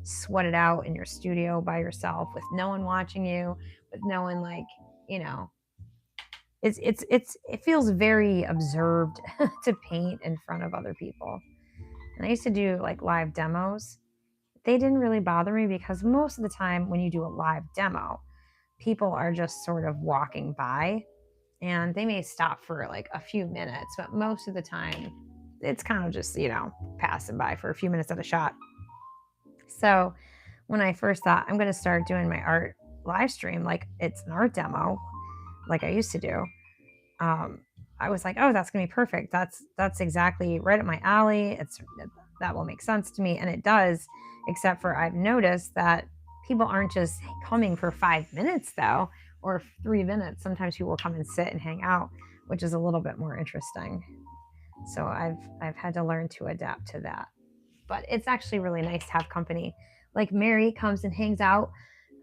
sweat it out in your studio by yourself with no one watching you, with no one like, you know, it feels very observed to paint in front of other people. And I used to do like live demos. They didn't really bother me because most of the time when you do a live demo, people are just sort of walking by and they may stop for like a few minutes, but most of the time it's kind of just, you know, passing by for a few minutes at a shot. So when I first thought I'm going to start doing my art live stream like it's an art demo, like I used to do, I was like, oh, that's going to be perfect. That's exactly right up my alley. That will make sense to me, and it does. Except for I've noticed that people aren't just coming for 5 minutes though, or 3 minutes. Sometimes people will come and sit and hang out, which is a little bit more interesting. So I've had to learn to adapt to that. But it's actually really nice to have company. Like Mary comes and hangs out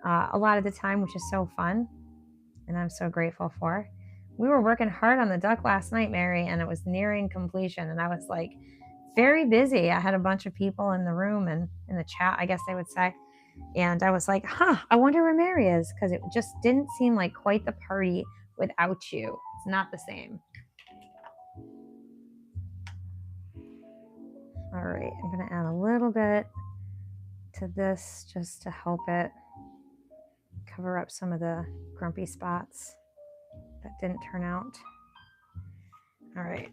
a lot of the time, which is so fun, and I'm so grateful for. We were working hard on the duck last night, Mary, and it was nearing completion. And I was like very busy. I had a bunch of people in the room and in the chat, I guess I would say. And I was like, I wonder where Mary is, because it just didn't seem like quite the party without you. It's not the same. All right, I'm going to add a little bit to this just to help it cover up some of the grumpy spots that didn't turn out. All right.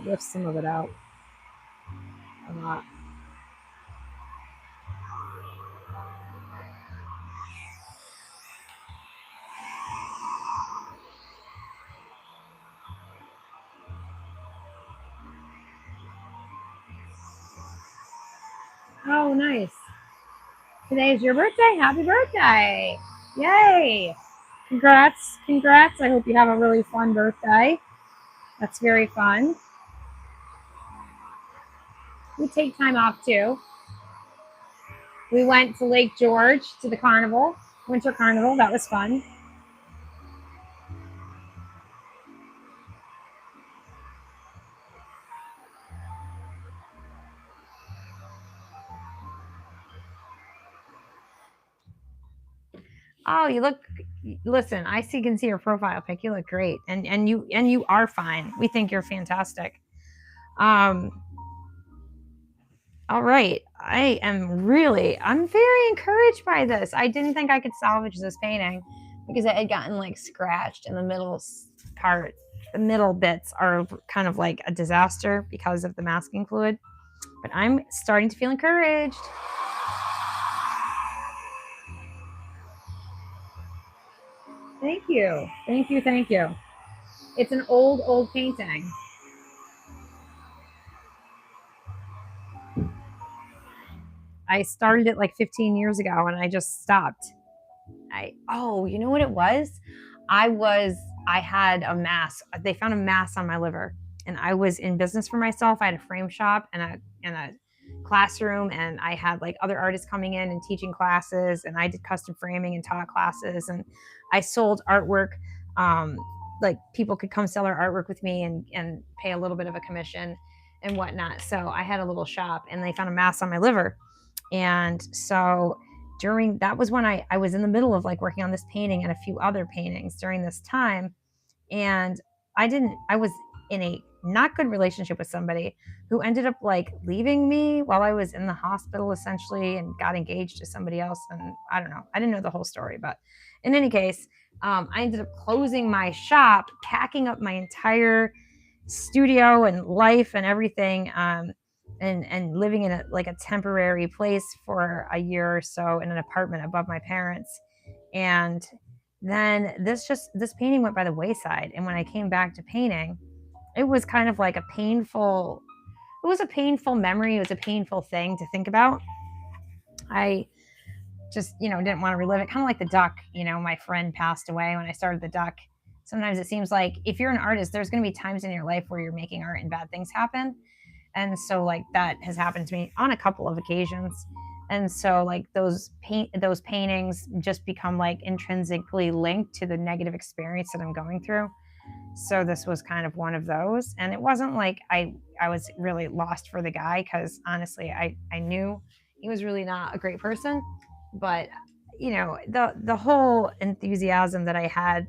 Lift some of it out a lot. Oh, nice. Today is your birthday. Happy birthday. Yay. Congrats. Congrats. I hope you have a really fun birthday. That's very fun. We take time off too. We went to Lake George to the carnival, winter carnival. That was fun. Oh, you look. Listen, can see your profile pic. You look great, and you are fine. We think you're fantastic. Um, all right. I'm very encouraged by this. I didn't think I could salvage this painting because it had gotten like scratched in the middle part. The middle bits are kind of like a disaster because of the masking fluid, but I'm starting to feel encouraged. Thank you. Thank you. Thank you. It's an old painting. I started it like 15 years ago and I just stopped. You know what it was? I had a mass. They found a mass on my liver, and I was in business for myself. I had a frame shop and a classroom, and I had like other artists coming in and teaching classes, and I did custom framing and taught classes, and I sold artwork. Um, like people could come sell their artwork with me and pay a little bit of a commission and whatnot. So I had a little shop, and they found a mass on my liver, and so during that was when I was in the middle of like working on this painting and a few other paintings during this time. And I was in a not good relationship with somebody who ended up like leaving me while I was in the hospital essentially and got engaged to somebody else. And I don't know, I didn't know the whole story, but in any case, I ended up closing my shop, packing up my entire studio and life and everything. And living in a temporary place for a year or so in an apartment above my parents. And then this painting went by the wayside. And when I came back to painting, it was kind of like it was a painful memory. It was a painful thing to think about. I just, didn't want to relive it. Kind of like the duck, my friend passed away when I started the duck. Sometimes it seems like if you're an artist, there's going to be times in your life where you're making art and bad things happen. And so like that has happened to me on a couple of occasions. And so like those paintings just become like intrinsically linked to the negative experience that I'm going through. So this was kind of one of those. And it wasn't like I was really lost for the guy, because honestly I knew he was really not a great person. But the whole enthusiasm that I had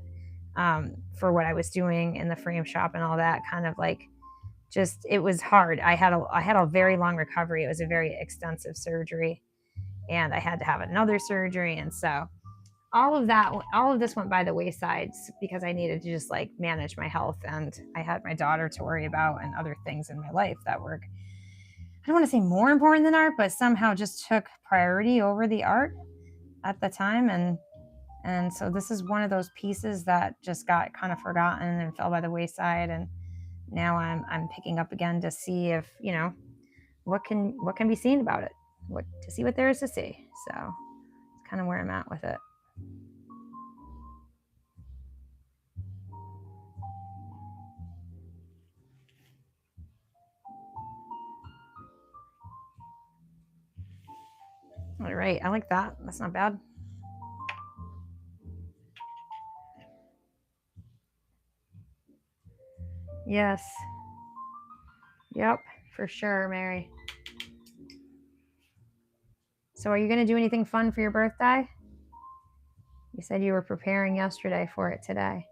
for what I was doing in the frame shop and all that kind of like just it was hard. I had a very long recovery. It was a very extensive surgery, and I had to have another surgery, and so all of this went by the wayside because I needed to just like manage my health, and I had my daughter to worry about and other things in my life that were, I don't want to say more important than art, but somehow just took priority over the art at the time. And so this is one of those pieces that just got kind of forgotten and fell by the wayside. And now I'm picking up again to see if what can be seen about it, what to see what there is to see. So it's kind of where I'm at with it. All right, I like that. That's not bad. Yes. Yep, for sure, Mary. So are you going to do anything fun for your birthday? You said you were preparing yesterday for it today.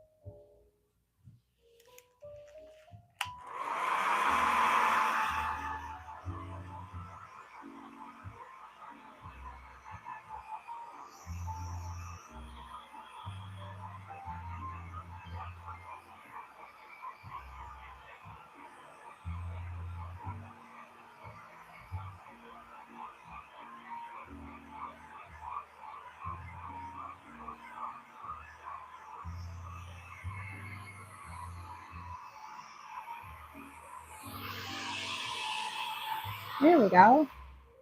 There we go.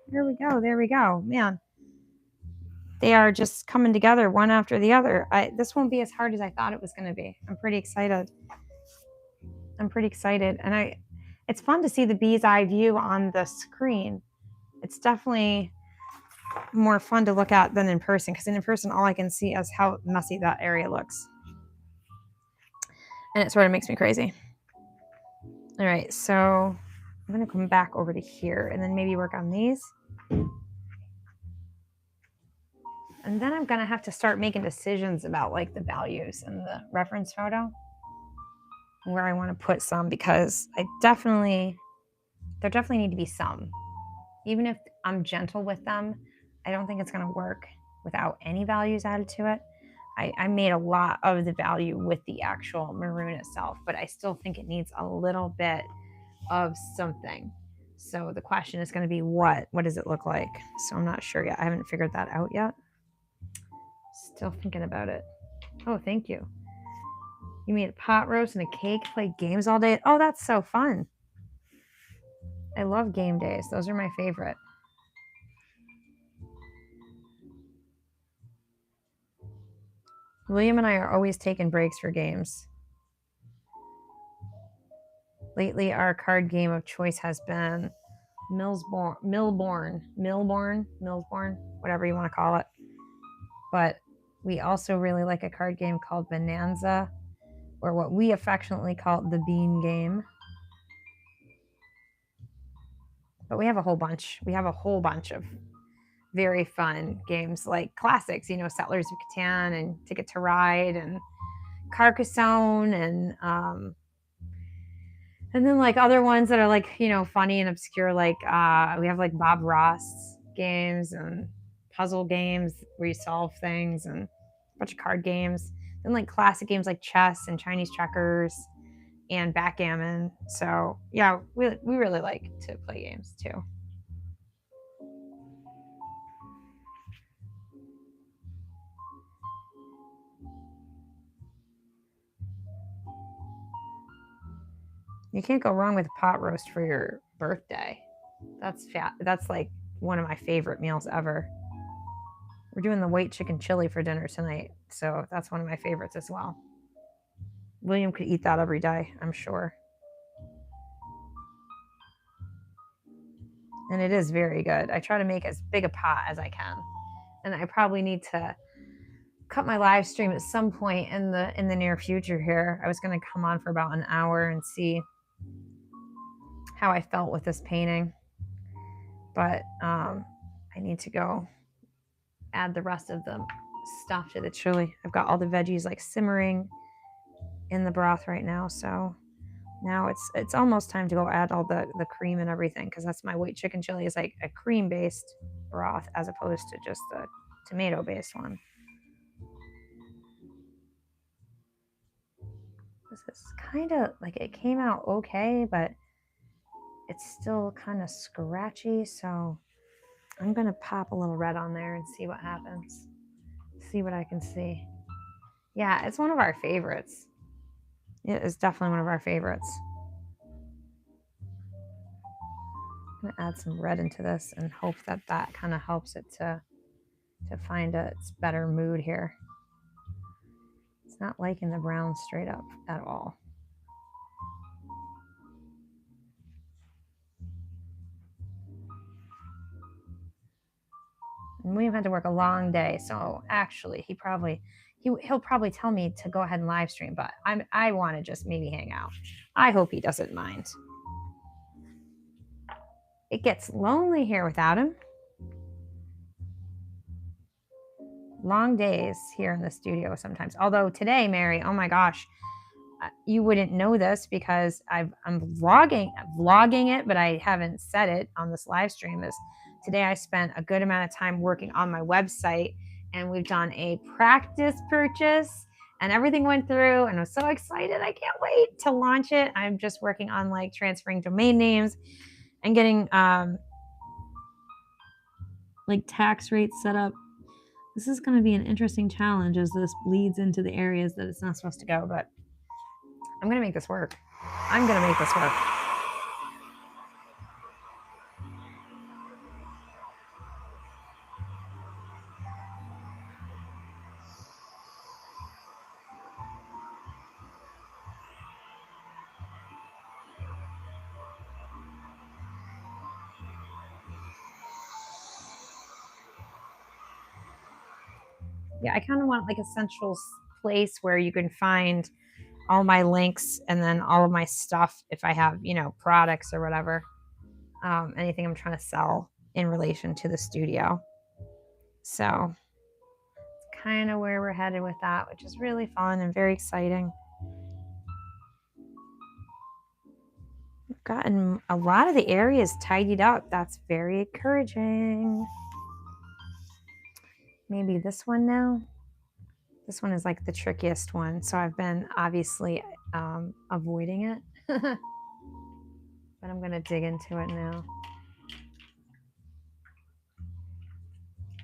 There we go. There we go. Man, they are just coming together one after the other. This won't be as hard as I thought it was going to be. I'm pretty excited. And it's fun to see the bee's eye view on the screen. It's definitely more fun to look at than in person, because in person all I can see is how messy that area looks, and it sort of makes me crazy. All right, so I'm going to come back over to here and then maybe work on these. And then I'm going to have to start making decisions about like the values in the reference photo, where I want to put some, because there definitely need to be some. Even if I'm gentle with them, I don't think it's going to work without any values added to it. I made a lot of the value with the actual maroon itself, but I still think it needs a little bit of something. So the question is going to be, what does it look like? So I'm not sure yet. I haven't figured that out yet. Still thinking about it. Oh, thank you. You made a pot roast and a cake, play games all day. Oh, that's so fun. I love game days. Those are my favorite. William and I are always taking breaks for games. Lately, our card game of choice has been Millborn, whatever you want to call it. But we also really like a card game called Bonanza, or what we affectionately call the Bean Game. But we have a whole bunch. We have a whole bunch of very fun games, like classics, Settlers of Catan and Ticket to Ride and Carcassonne, and then like other ones that are like, funny and obscure, like we have like Bob Ross games and puzzle games where you solve things, and a bunch of card games. Then like classic games like chess and Chinese checkers and backgammon. So yeah, we really like to play games too. You can't go wrong with a pot roast for your birthday. That's like one of my favorite meals ever. We're doing the white chicken chili for dinner tonight, so that's one of my favorites as well. William could eat that every day, I'm sure. And it is very good. I try to make as big a pot as I can. And I probably need to cut my live stream at some point in the near future here. I was going to come on for about an hour and see how I felt with this painting. But I need to go add the rest of the stuff to the chili. I've got all the veggies like simmering in the broth right now, so now it's almost time to go add all the cream and everything, because that's my white chicken chili is like a cream based broth as opposed to just the tomato based one. This is kind of like, it came out okay, but it's still kind of scratchy, so I'm gonna pop a little red on there and see what happens. See what I can see. Yeah, it's one of our favorites. It is definitely one of our favorites. I'm gonna add some red into this and hope that that kind of helps it to find its better mood here. It's not liking the brown straight up at all. And William had to work a long day, so actually he'll probably tell me to go ahead and live stream, but I want to just maybe hang out. I hope he doesn't mind. It gets lonely here without him. Long days here in the studio sometimes. Although today, Mary, oh my gosh, you wouldn't know this because I'm vlogging it, but I haven't said it on this live stream. Is today I spent a good amount of time working on my website, and we've done a practice purchase, and everything went through, and I'm so excited. I can't wait to launch it. I'm just working on like transferring domain names and getting like tax rates set up. This is going to be an interesting challenge as this bleeds into the areas that it's not supposed to go, but I'm going to make this work. I'm going to make this work. Yeah, I kind of want like a central place where you can find all my links and then all of my stuff if I have, products or whatever, anything I'm trying to sell in relation to the studio. So kind of where we're headed with that, which is really fun and very exciting. We've gotten a lot of the areas tidied up. That's very encouraging. Maybe this one now. This one is like the trickiest one, so I've been obviously avoiding it. But I'm going to dig into it now.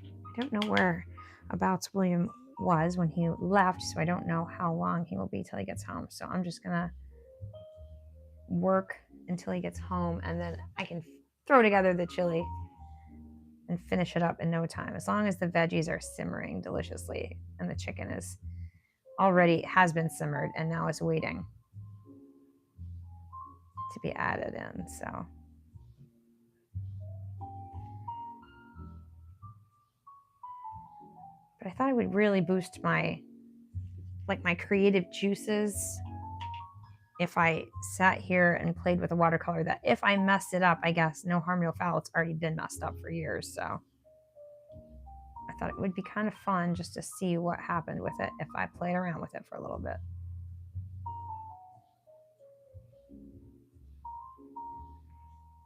I don't know whereabouts William was when he left, so I don't know how long he will be till he gets home. So I'm just going to work until he gets home, and then I can throw together the chili and finish it up in no time, as long as the veggies are simmering deliciously and the chicken is already has been simmered and now is waiting to be added in. So but I thought it would really boost my creative juices if I sat here and played with a watercolor that if I messed it up, I guess no harm, no foul. It's already been messed up for years. So I thought it would be kind of fun just to see what happened with it if I played around with it for a little bit.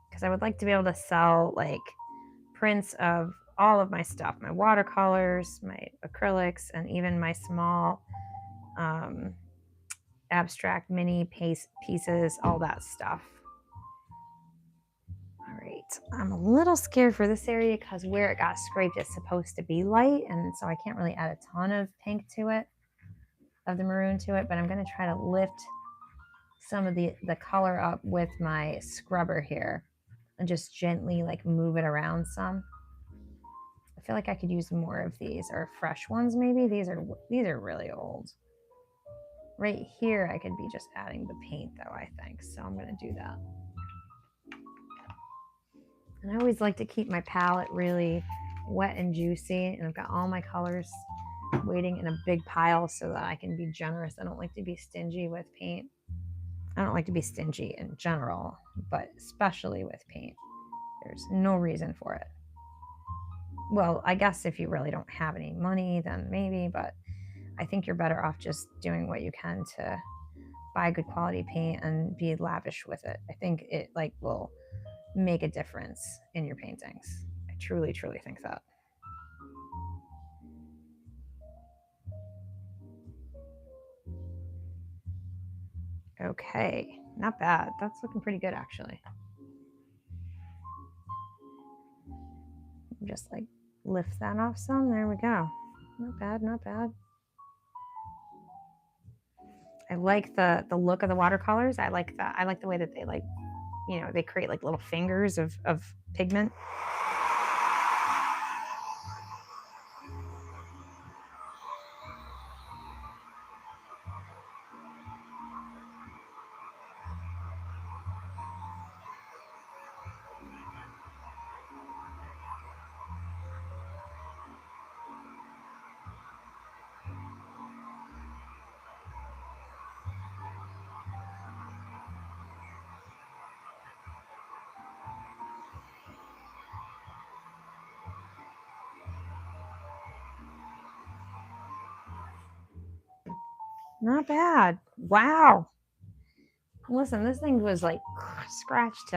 Because I would like to be able to sell like prints of all of my stuff, my watercolors, my acrylics, and even my small abstract mini pieces, all that stuff. All right, I'm a little scared for this area because where it got scraped is supposed to be light, and so I can't really add a ton of pink to it, of the maroon to it, but I'm going to try to lift some of the color up with my scrubber here and just gently like move it around some. I feel like I could use more of these, or fresh ones maybe. These are really old. Right here I could be just adding the paint though, I think. So I'm going to do that. And I always like to keep my palette really wet and juicy, and I've got all my colors waiting in a big pile so that I can be generous. I don't like to be stingy with paint. I don't like to be stingy in general, but especially with paint. There's no reason for it. Well, I guess if you really don't have any money, then maybe, but I think you're better off just doing what you can to buy good quality paint and be lavish with it. I think it like will make a difference in your paintings. I truly, truly think that. Okay, not bad. That's looking pretty good actually. Just like lift that off some. There we go. Not bad, not bad. I like the look of the watercolors. I like that. I like the way that they like, you know, they create like little fingers of pigment. Not bad. Wow. Listen, this thing was like scratched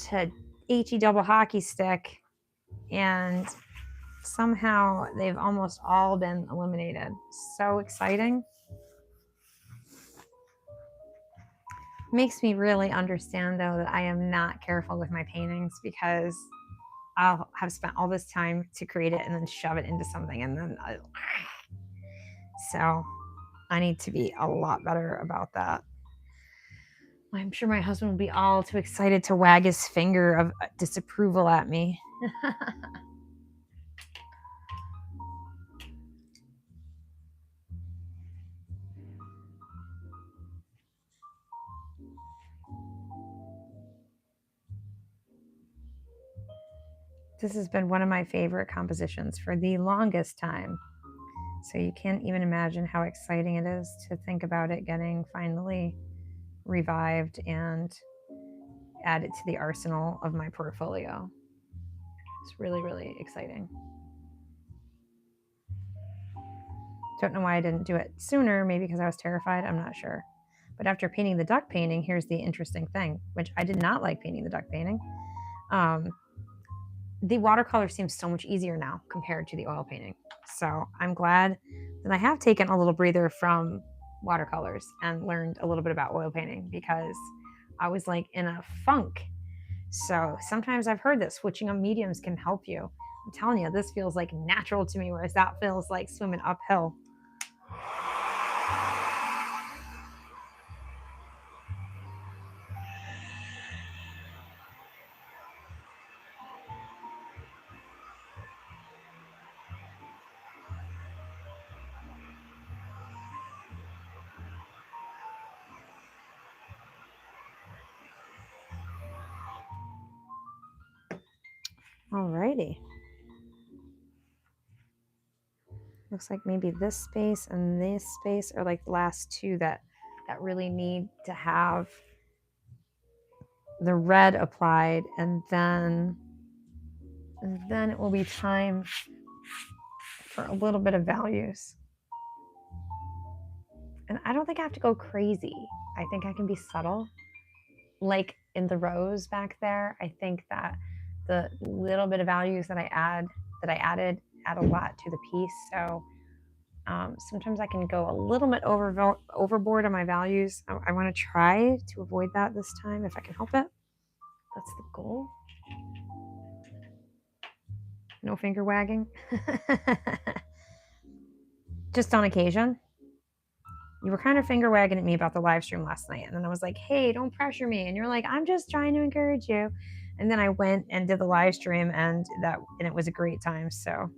to HE double hockey stick, and somehow they've almost all been eliminated. So exciting. Makes me really understand though that I am not careful with my paintings, because I'll have spent all this time to create it and then shove it into something, and then so I need to be a lot better about that. I'm sure my husband will be all too excited to wag his finger of disapproval at me. This has been one of my favorite compositions for the longest time. So you can't even imagine how exciting it is to think about it getting finally revived and added to the arsenal of my portfolio. It's really, really exciting. Don't know why I didn't do it sooner, maybe because I was terrified, I'm not sure. But after painting the duck painting, here's the interesting thing, which I did not like painting the duck painting. The watercolor seems so much easier now compared to the oil painting. So I'm glad that I have taken a little breather from watercolors and learned a little bit about oil painting, because I was like in a funk. So sometimes I've heard that switching up mediums can help you. I'm telling you, this feels like natural to me, whereas that feels like swimming uphill. Alrighty. Looks like maybe this space and this space are like the last two that really need to have the red applied, and then it will be time for a little bit of values. And I don't think I have to go crazy. I think I can be subtle. Like in the rose back there, I think that the little bit of values that I added add a lot to the piece. So sometimes I can go a little bit overboard on my values. I want to try to avoid that this time if I can help it. That's the goal. No finger wagging. Just on occasion. You were kind of finger wagging at me about the live stream last night. And then I was like, hey, don't pressure me. And you're like, I'm just trying to encourage you. And then I went and did the live stream, and it was a great time. So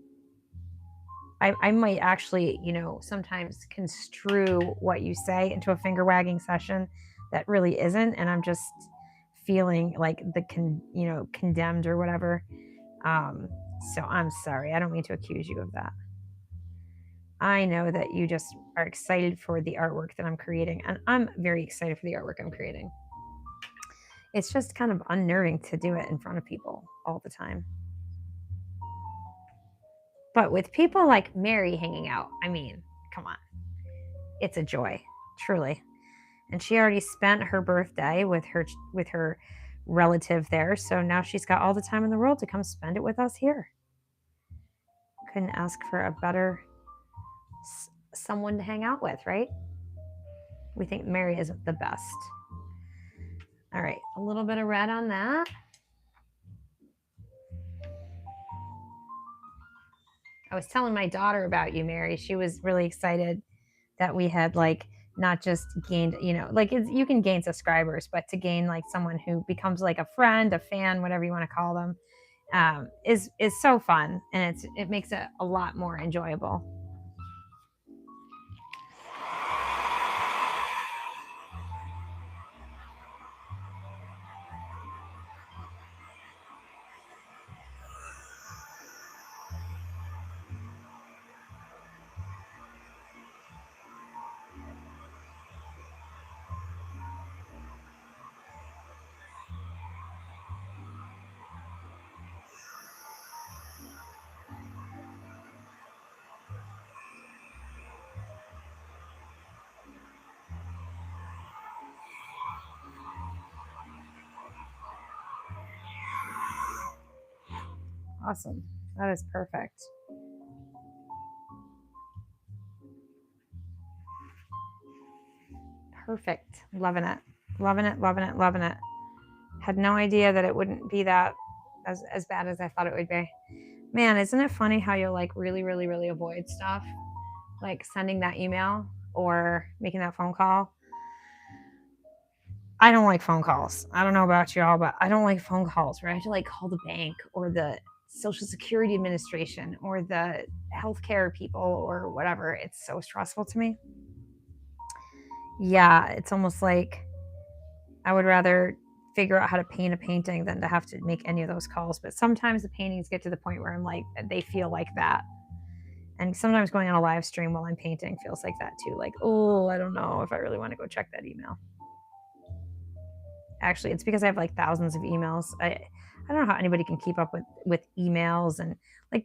I might actually, sometimes construe what you say into a finger wagging session that really isn't. And I'm just feeling like condemned or whatever. So I'm sorry. I don't mean to accuse you of that. I know that you just are excited for the artwork that I'm creating, and I'm very excited for the artwork I'm creating. It's just kind of unnerving to do it in front of people all the time. But with people like Mary hanging out, I mean, come on. It's a joy, truly. And she already spent her birthday with her relative there, so now she's got all the time in the world to come spend it with us here. Couldn't ask for a better someone to hang out with, right? We think Mary is the best. All right, a little bit of red on that. I was telling my daughter about you, Mary. She was really excited that we had not just gained, you can gain subscribers, but to gain someone who becomes like a friend, a fan, whatever you want to call them, is so fun, and it makes it a lot more enjoyable. Awesome. That is perfect. Perfect. Loving it. Loving it, loving it, loving it. Had no idea that it wouldn't be that as bad as I thought it would be. Man, isn't it funny how you'll really, really, really avoid stuff? Like sending that email or making that phone call. I don't like phone calls. I don't know about y'all, but I don't like phone calls where I have to call the bank or the Social Security Administration or the healthcare people or whatever. It's so stressful to me. Yeah, it's almost like I would rather figure out how to paint a painting than to have to make any of those calls. But sometimes the paintings get to the point where I'm like, they feel like that. And sometimes going on a live stream while I'm painting feels like that too. Like, oh, I don't know if I really want to go check that email. Actually, it's because I have thousands of emails. I don't know how anybody can keep up with emails and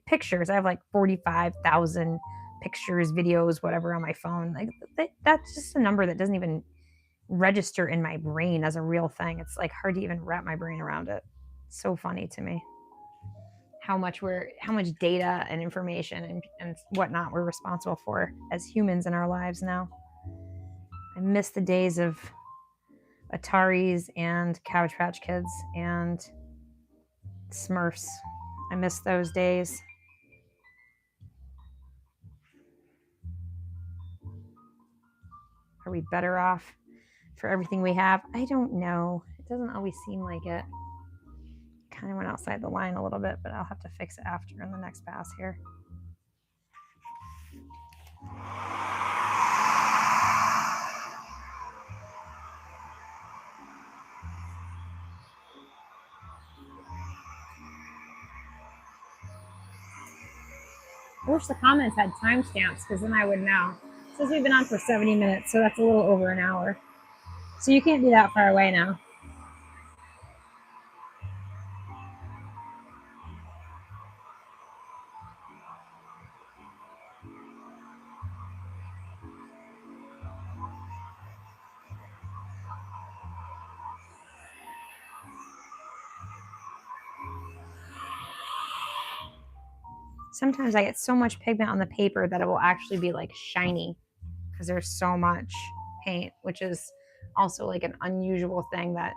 pictures. I have 45,000 pictures, videos, whatever on my phone. Like that's just a number that doesn't even register in my brain as a real thing. It's like hard to even wrap my brain around it. It's so funny to me how much data and information and whatnot we're responsible for as humans in our lives now. I miss the days of Ataris and Cabbage Patch Kids and Smurfs. I miss those days. Are we better off for everything we have? I don't know. It doesn't always seem like it. Kind of went outside the line a little bit, but I'll have to fix it after in the next pass here. I wish the comments had timestamps because then I would know. It says we've been on for 70 minutes, so that's a little over an hour. So you can't be that far away now. Sometimes I get so much pigment on the paper that it will actually be like shiny because there's so much paint, which is also like an unusual thing that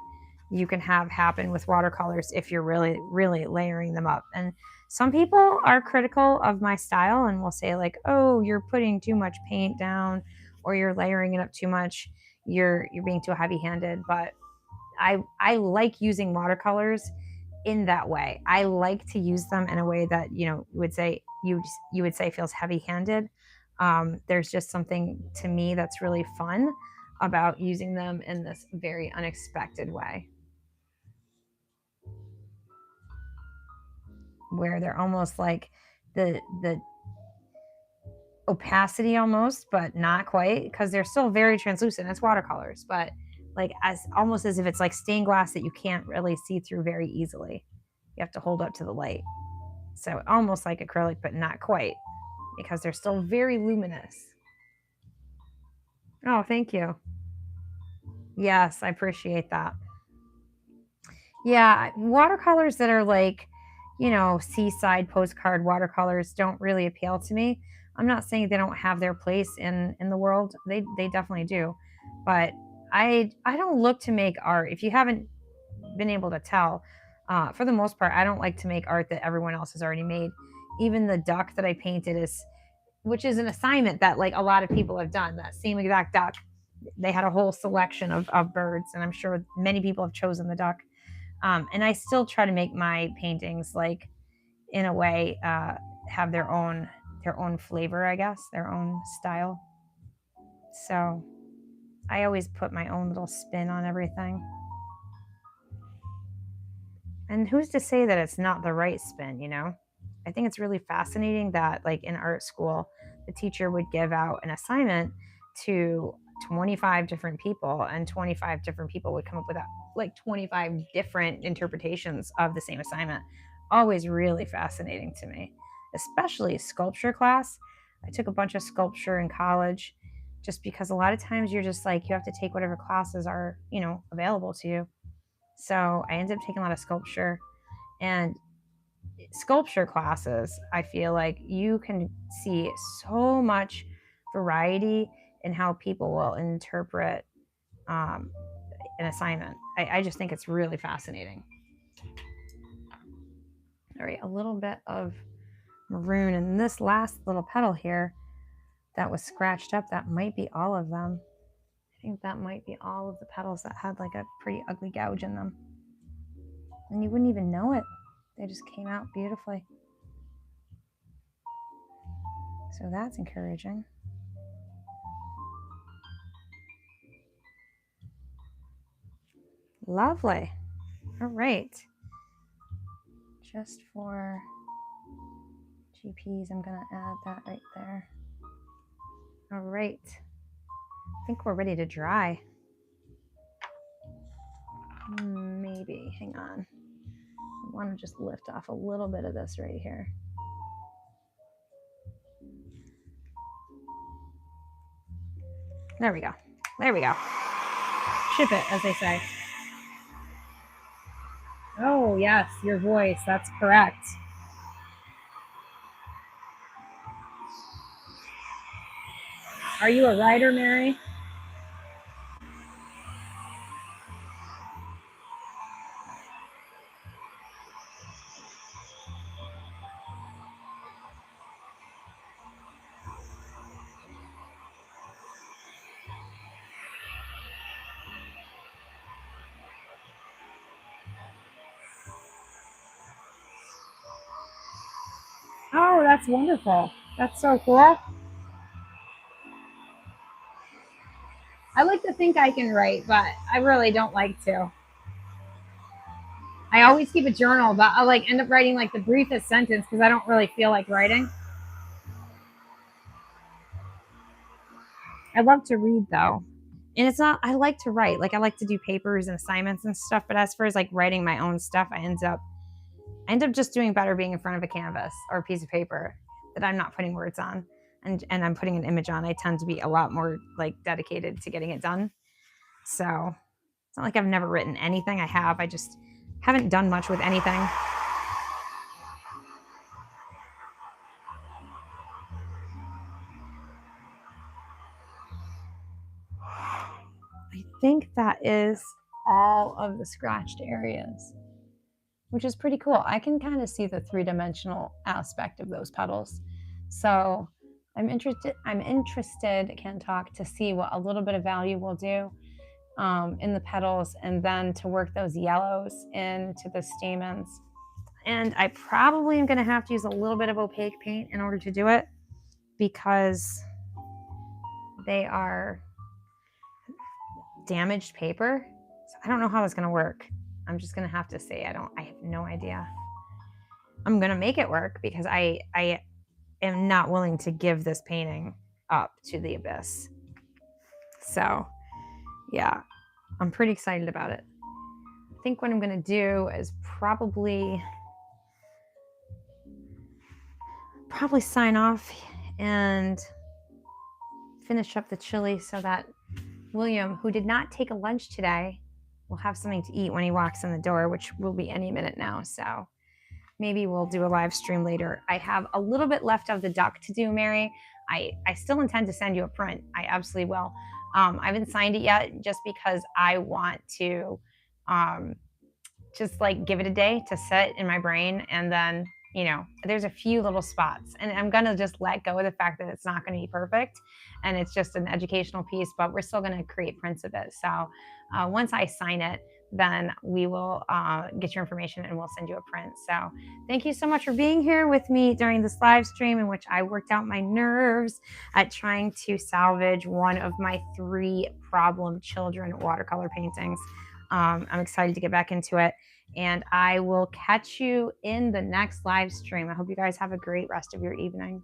you can have happen with watercolors if you're really, really layering them up. And some people are critical of my style and will say like, oh, you're putting too much paint down or you're layering it up too much. You're being too heavy-handed. But I like using watercolors in that way. I like to use them in a way that, you would say feels heavy-handed. There's just something to me that's really fun about using them in this very unexpected way, where they're almost like the opacity almost, but not quite, because they're still very translucent. It's watercolors, but like almost as if it's like stained glass that you can't really see through very easily. You have to hold up to the light. So almost like acrylic, but not quite, because they're still very luminous. Oh, thank you. Yes, I appreciate that. Yeah, watercolors that are like, seaside postcard watercolors don't really appeal to me. I'm not saying they don't have their place in the world. They definitely do. But I don't look to make art. If you haven't been able to tell, for the most part, I don't like to make art that everyone else has already made. Even the duck that I painted which is an assignment that like a lot of people have done, that same exact duck. They had a whole selection of birds, and I'm sure many people have chosen the duck. And I still try to make my paintings like, in a way, have their own flavor, I guess, their own style. So I always put my own little spin on everything. And who's to say that it's not the right spin, I think it's really fascinating that, like, in art school, the teacher would give out an assignment to 25 different people, and 25 different people would come up with like 25 different interpretations of the same assignment. Always really fascinating to me, especially sculpture class. I took a bunch of sculpture in college just because a lot of times you're just like, you have to take whatever classes are, available to you. So I ended up taking a lot of sculpture, and sculpture classes, I feel like you can see so much variety in how people will interpret an assignment. I just think it's really fascinating. All right, a little bit of maroon in this last little petal here that was scratched up. That might be all of them. I think that might be all of the petals that had like a pretty ugly gouge in them. And you wouldn't even know it. They just came out beautifully. So that's encouraging. Lovely. All right. Just for GPs, I'm going to add that right there. All right. I think we're ready to dry. Maybe. Hang on. I want to just lift off a little bit of this right here. There we go. There we go. Ship it, as they say. Oh, yes, your voice. That's correct. Are you a writer, Mary? Oh, that's wonderful. That's so cool. I like to think I can write, but I really don't like to. I always keep a journal, but I'll like end up writing like the briefest sentence because I don't really feel like writing. I love to read though. And it's not, I like to write. Like I like to do papers and assignments and stuff, but as far as like writing my own stuff, I end up just doing better being in front of a canvas or a piece of paper that I'm not putting words on and I'm putting an image on. I tend to be a lot more like dedicated to getting it done. So it's not like I've never written anything. I have. I just haven't done much with anything. I think that is all of the scratched areas, which is pretty cool. I can kind of see the three-dimensional aspect of those petals. So I'm interested, Can Talk, to see what a little bit of value will do in the petals, and then to work those yellows into the stamens. And I probably am going to have to use a little bit of opaque paint in order to do it because they are damaged paper. So I don't know how that's going to work. I'm just going to have to say I have no idea. I'm going to make it work because I am not willing to give this painting up to the abyss. So yeah, I'm pretty excited about it. I think what I'm going to do is probably sign off and finish up the chili so that William, who did not take a lunch today, will have something to eat when he walks in the door, which will be any minute now. So maybe we'll do a live stream later. I have a little bit left of the duck to do, Mary. I still intend to send you a print. I absolutely will. I haven't signed it yet just because I want to just like give it a day to sit in my brain, and then there's a few little spots, and I'm gonna just let go of the fact that it's not going to be perfect and it's just an educational piece, but we're still going to create prints of it. So once I sign it, then we will get your information and we'll send you a print. So thank you so much for being here with me during this live stream in which I worked out my nerves at trying to salvage one of my 3 problem children watercolor paintings. I'm excited to get back into it, and I will catch you in the next live stream. I hope you guys have a great rest of your evening.